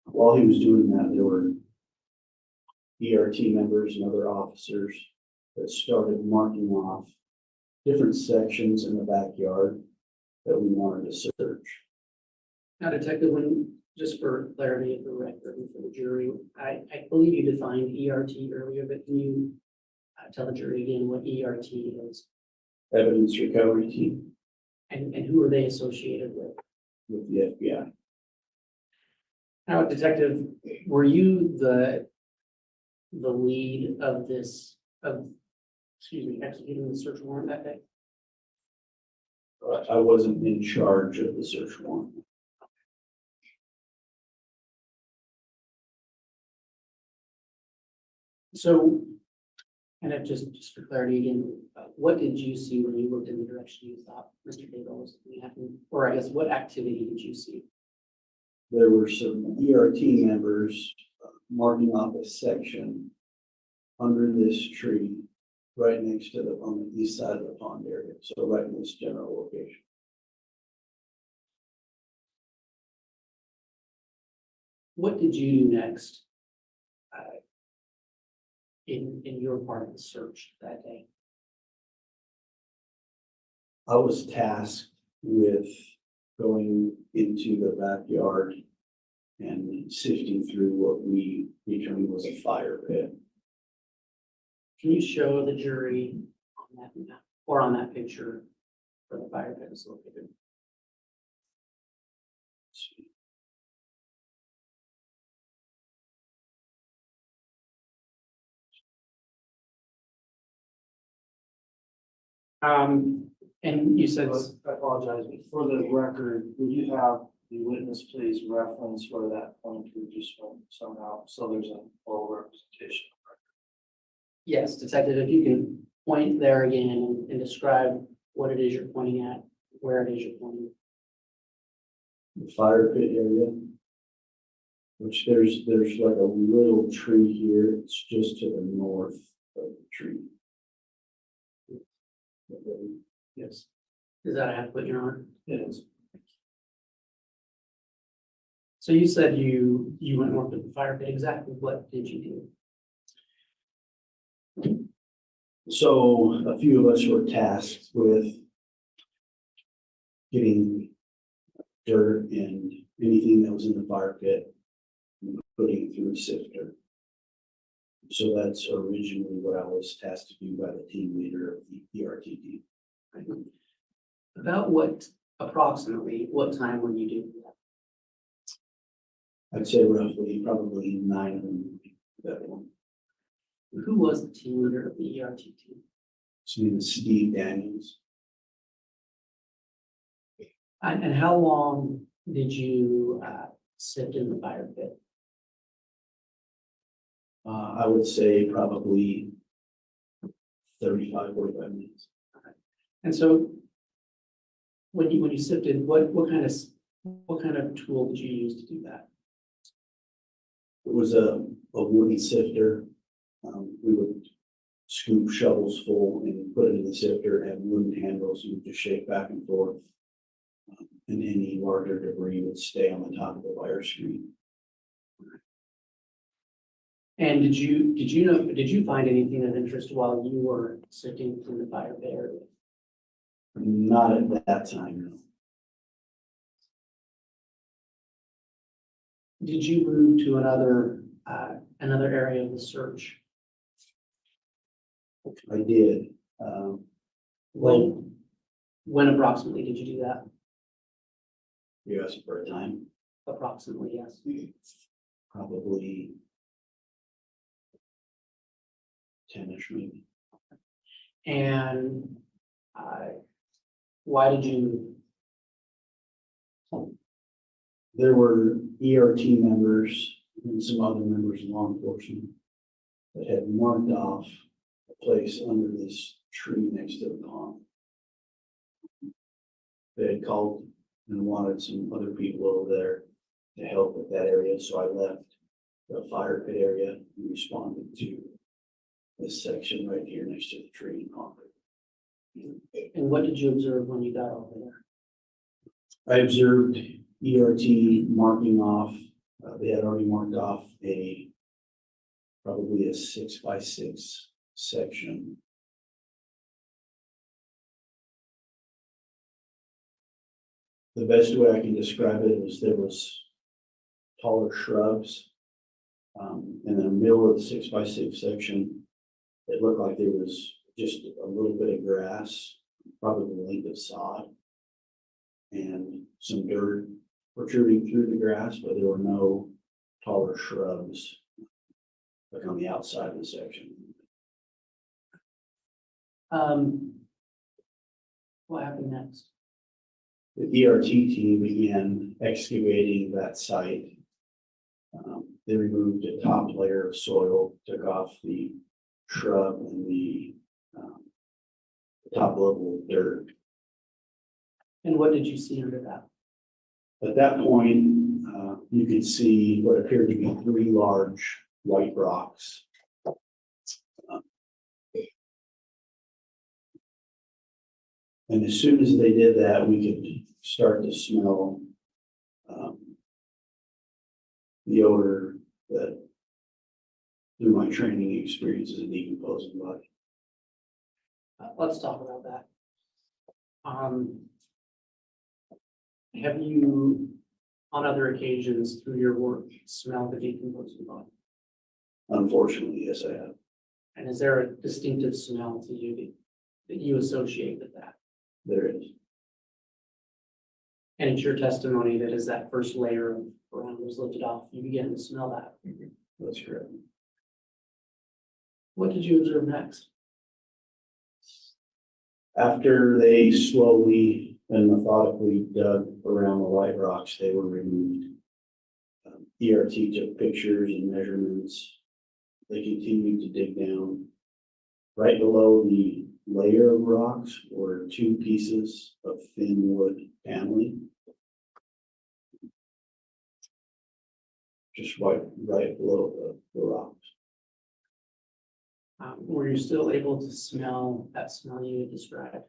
While he was doing that, there were ERT members and other officers that started marking off different sections in the backyard that we wanted to search. Now, Detective, just for clarity of the record and for the jury, I believe you defined ERT earlier, but can you tell the jury again what ERT is? Evidence recovery team And who are they associated with? with the FBI. Now, Detective, were you the lead of executing the search warrant that day? I wasn't in charge of the search warrant. So, and if just for clarity again, what did you see when you looked in the direction you thought Mr. Daybell was looking at? Or I guess what activity did you see? There were some ERT members marking off a section under this tree, right next to on the east side of the pond area, so right in this general location. What did you do next? In your part of the search that day? I was tasked with going into the backyard and sifting through what we determined was a fire pit. Can you show the jury on that map or on that picture where the fire pit is located? And you said, I apologize, but for the record, would you have the witness please reference where that pointer just went somehow, so there's an oral representation? yes, detective, if you can point there again and describe what it is you're pointing at, where it is you're pointing. The fire pit area, which there's like a little tree here. It's just to the north of the tree. Yes. Is that I have to put your arm? It is. So you said you went north of the fire pit. Exactly what did you do? So a few of us were tasked with getting dirt and anything that was in the fire pit, and putting it through a sifter. So that's originally what I was tasked to do by the team leader of the ERTD. About approximately what time were you doing that? I'd say roughly probably 9 of them. That one. Who was the team leader of the ERT team? His name is Steve Daniels. And how long did you sit in the fire pit? I would say probably 35, 45 minutes. And so when you sifted, what kind of tool did you use to do that? It was a wooden sifter. We would scoop shovels full and put it in the sifter, and wooden handles. You would just shake back and forth. And any larger debris would stay on the top of the wire screen. And did you find anything of interest while you were sifting through the fire pit area? Not at that time, no. Did you move to another area of the search? I did. Well, When approximately did you do that? you asked for a time, Approximately, yes. probably 10-ish maybe. And why did you? There were ERT members and some other members of law enforcement that had marked off a place under this tree next to the pond. They had called and wanted some other people over there to help with that area, so I left the fire pit area and responded to this section right here next to the tree and pond. And what did you observe when you got over there? I observed ERT marking off, they had already marked off probably a 6x6 section. The best way I can describe it is there was taller shrubs. In the middle of the 6x6 section, it looked like there was just a little bit of grass, probably the length of sod, and some dirt protruding through the grass, but there were no taller shrubs like on the outside of the section. What happened next? the ERT team began excavating that site. They removed a top layer of soil, took off the shrub and the top level of dirt. And what did you see under that? At that point, you could see what appeared to be 3 large white rocks. And as soon as they did that, we could start to smell the odor that, through my training experience as a decomposing body. Let's talk about that. Have you, on other occasions through your work, smelled the decomposing body? Unfortunately, yes, I have. And is there a distinctive smell to you that you associate with that? There is. And it's your testimony that as that first layer of ground was lifted off, you began to smell that. That's correct. What did you observe next? After they slowly and methodically dug around the white rocks, they were removed. ERT took pictures and measurements. They continued to dig down. Right below the layer of rocks were 2 pieces of thin wood paneling. Just right below the rocks. Were you still able to smell that smell you had described?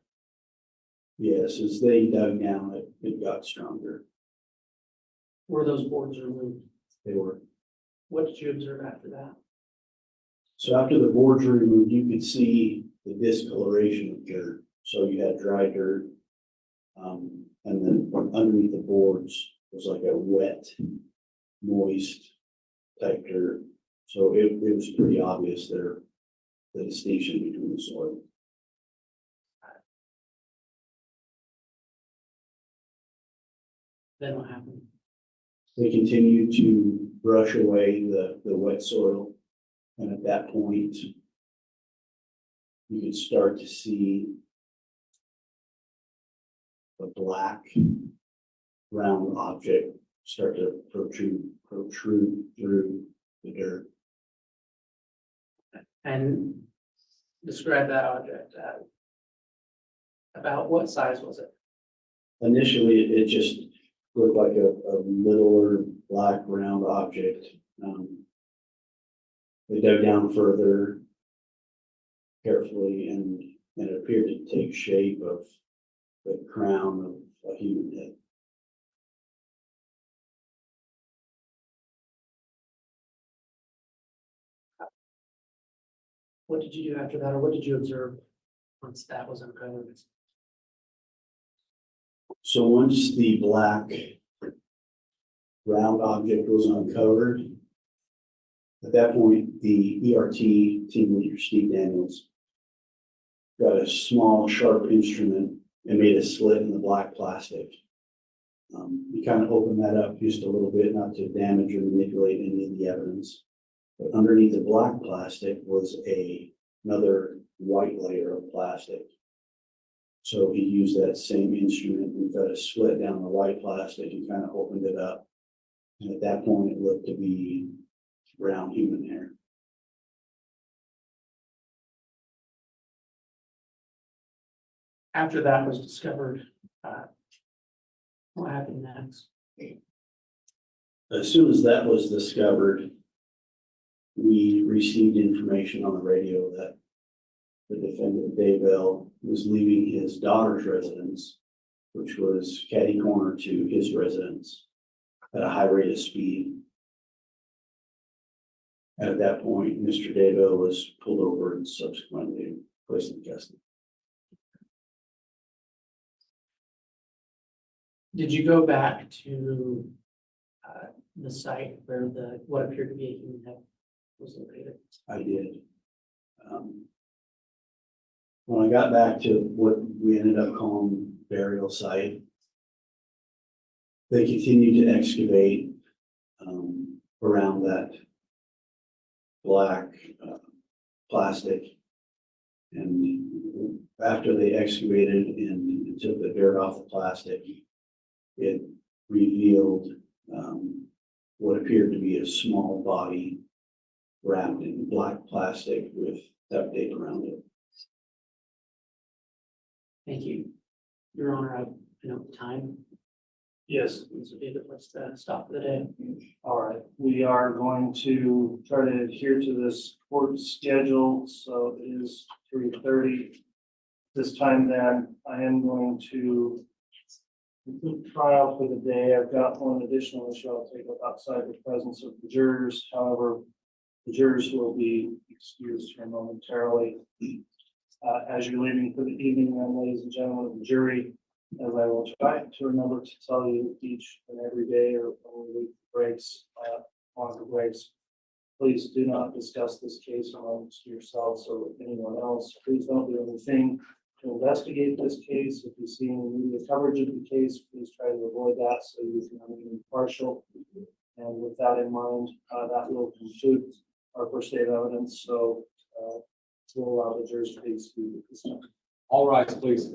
Yes, as they dug down, it got stronger. Were those boards removed? They were. What did you observe after that? So after the boards were removed, you could see the discoloration of dirt. So you had dry dirt. And then underneath the boards was like a wet, moist type dirt. So it was pretty obvious there, the distinction between the soil. Then what happened? They continued to brush away the wet soil. And at that point, you could start to see a black round object start to protrude through the dirt. And describe that object as about what size was it? Initially, it just looked like a littler black round object. They dug down further carefully and it appeared to take shape of the crown of a human head. What did you do after that, or what did you observe once that was uncovered? So once the black round object was uncovered, at that point, the ERT team leader, Steve Daniels, got a small, sharp instrument and made a slit in the black plastic. He kind of opened that up just a little bit, not to damage or manipulate any of the evidence. But underneath the black plastic was another white layer of plastic. So he used that same instrument and cut a slit down the white plastic and kind of opened it up. And at that point, it looked to be brown human hair. After that was discovered, what happened next? As soon as that was discovered, we received information on the radio that the defendant, Daybell, was leaving his daughter's residence, which was catty corner to his residence, at a high rate of speed. And at that point, Mr. Daybell was pulled over and subsequently placed in custody. Did you go back to the site where what appeared to be a human head was located? I did. When I got back to what we ended up calling burial site, they continued to excavate around that black plastic. And after they excavated and took the dirt off the plastic, it revealed what appeared to be a small body wrapped in black plastic with duct tape around it. Thank you. Your Honor, I know the time. Yes. This would be the place to stop for the day. All right, we are going to try to adhere to this court schedule, so it is 3:30. This time then, I am going to conclude trial for the day. I've got one additional issue I'll take up outside the presence of the jurors. However, the jurors will be excused here momentarily. As you're leaving for the evening, then, ladies and gentlemen of the jury, as I will try to remember to tell you each and every day or when we leave breaks, longer breaks, please do not discuss this case amongst yourselves or with anyone else. Please don't do anything to investigate this case. If you see any media coverage of the case, please try to avoid that so you can remain impartial. And with that in mind, that will conclude our first day of evidence. So we'll allow the jurors to be excused at this time. All rise, please.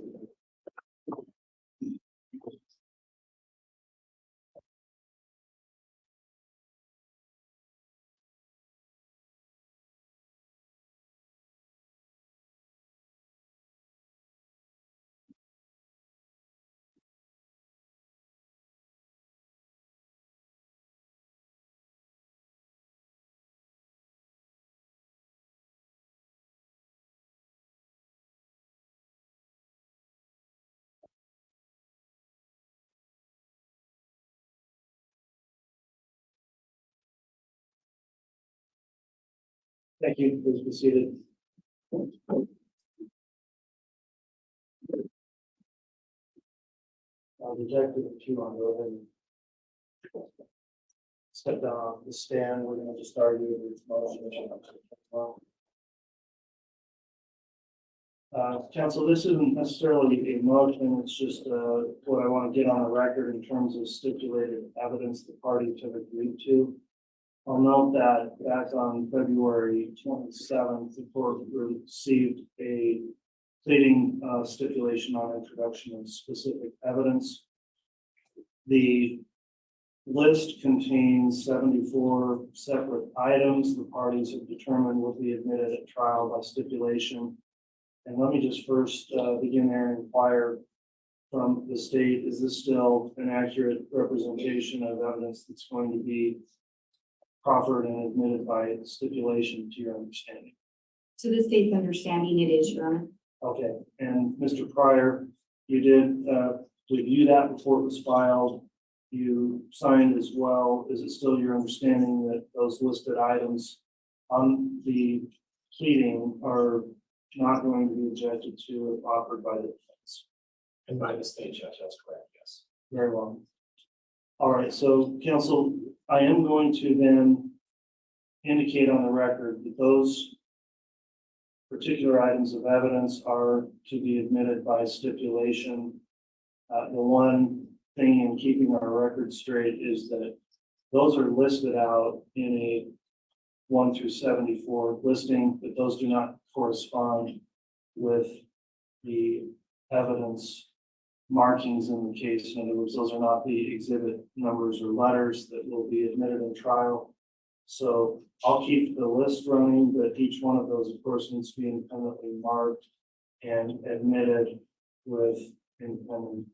Thank you. Please be seated. Detective, if you want to go ahead and step down off the stand, we're going to just argue with motion. Council, this isn't necessarily a motion, it's just what I want to get on the record in terms of stipulated evidence the parties have agreed to. I'll note that back on February 27th, the court received a pleading stipulation on introduction of specific evidence. The list contains 74 separate items the parties have determined will be admitted at trial by stipulation. And let me just first begin there and inquire from the state, is this still an accurate representation of evidence that's going to be proffered and admitted by stipulation to your understanding? To the state's understanding, it is, Your Honor. Okay, and Mr. Pryor, you did review that before it was filed. You signed as well. Is it still your understanding that those listed items on the pleading are not going to be objected to if offered by the defense? And by the state judge, that's correct, yes. Very well. All right, so counsel, I am going to then indicate on the record that those particular items of evidence are to be admitted by stipulation. The one thing in keeping our record straight is that those are listed out in a 1 through 74 listing, but those do not correspond with the evidence markings in the case. In other words, those are not the exhibit numbers or letters that will be admitted in trial. So I'll keep the list running, but each one of those, of course, needs to be independently marked and admitted with independent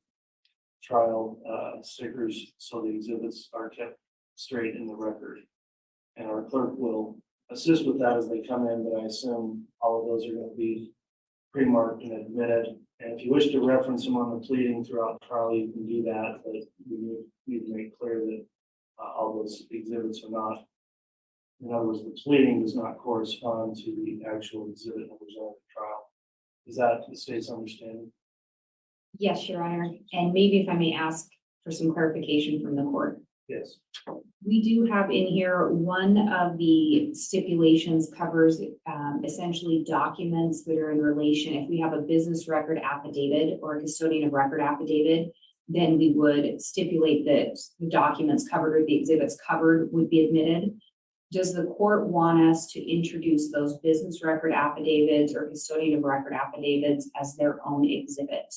trial stickers so the exhibits are kept straight in the record. And our clerk will assist with that as they come in, but I assume all of those are going to be pre-marked and admitted. And if you wish to reference them on the pleading throughout the trial, you can do that, but we need to make clear that all those exhibits are not. In other words, the pleading does not correspond to the actual exhibit numbers on the trial. Is that the state's understanding? Yes, Your Honor. And maybe if I may ask for some clarification from the court. Yes. We do have in here, one of the stipulations covers essentially documents that are in relation. If we have a business record affidavit or a custodian of record affidavit, then we would stipulate that the documents covered or the exhibits covered would be admitted. Does the court want us to introduce those business record affidavits or custodian of record affidavits as their own exhibit?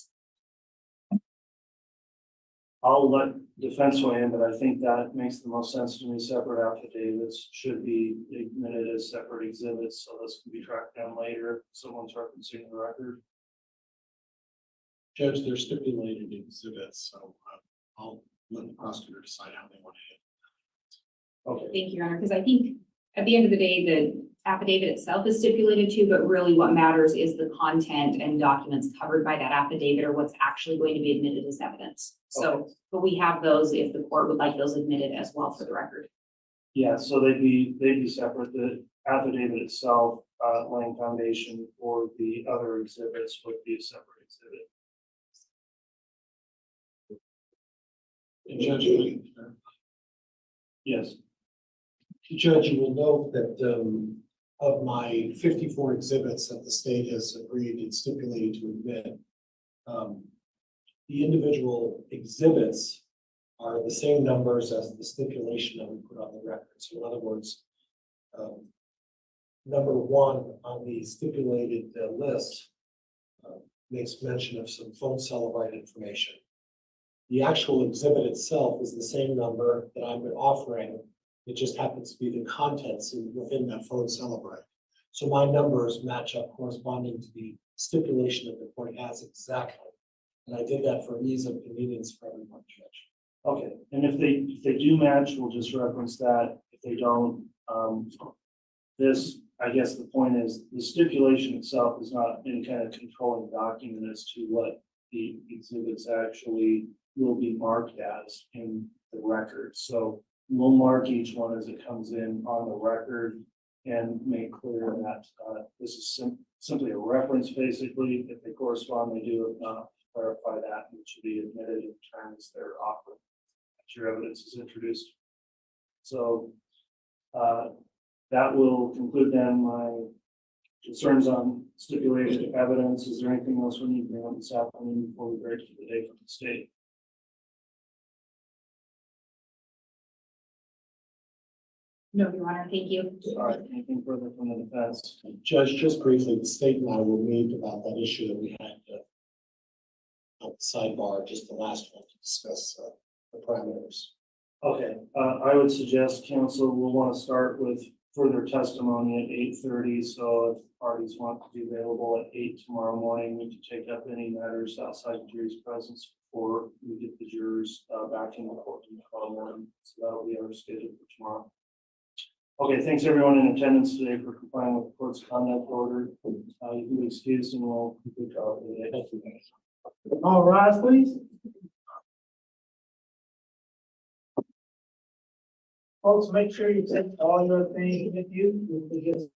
I'll let defense weigh in, but I think that makes the most sense to me. Separate affidavits should be admitted as separate exhibits, so this can be tracked down later if someone's referencing the record. Judge, they're stipulated exhibits, so I'll let the prosecutor decide how they want to hit. Okay, Thank you, Your Honor, because I think at the end of the day, the affidavit itself is stipulated to, but really what matters is the content and documents covered by that affidavit or what's actually going to be admitted as evidence. So, but we have those if the court would like those admitted as well for the record. yeah, so they'd be separate. The affidavit itself, laying foundation for the other exhibits would be a separate exhibit. And Judge, Yes, Judge, you will note that of my 54 exhibits that the state has agreed and stipulated to admit, the individual exhibits are the same numbers as the stipulation that we put on the record. So in other words, number one on the stipulated list makes mention of some phone cell right information. The actual exhibit itself is the same number that I've been offering. It just happens to be the contents within that phone cell right. So my numbers match up corresponding to the stipulation that the court has exactly. And I did that for ease of convenience for everyone, Judge. okay, and if they do match, we'll just reference that. If they don't, I guess the point is, the stipulation itself is not any kind of controlling document as to what the exhibits actually will be marked as in the record. So we'll mark each one as it comes in on the record and make clear that this is simply a reference, basically. If they correspond, they do. If not, clarify that, and it should be admitted in terms they're offered. Your evidence is introduced. So that will conclude then my concerns on stipulated evidence. Is there anything else we need to bring up this afternoon before we break for the day from the state? No, Your Honor, thank you. All right, anything further from the defense? Judge, just briefly, the state and I will meet about that issue that we had at the sidebar, just the last one, to discuss the parameters. Okay, I would suggest council will want to start with further testimony at 8:30. So if parties want to be available at 8 tomorrow morning, we can take up any matters outside the jury's presence before we get the jurors back in the court tomorrow morning. So that'll be our schedule for tomorrow. Okay, thanks everyone in attendance today for complying with the court's conduct order. You can be excused and we'll complete our day. Thank you. All rise, please. Folks, make sure you take all your things with you.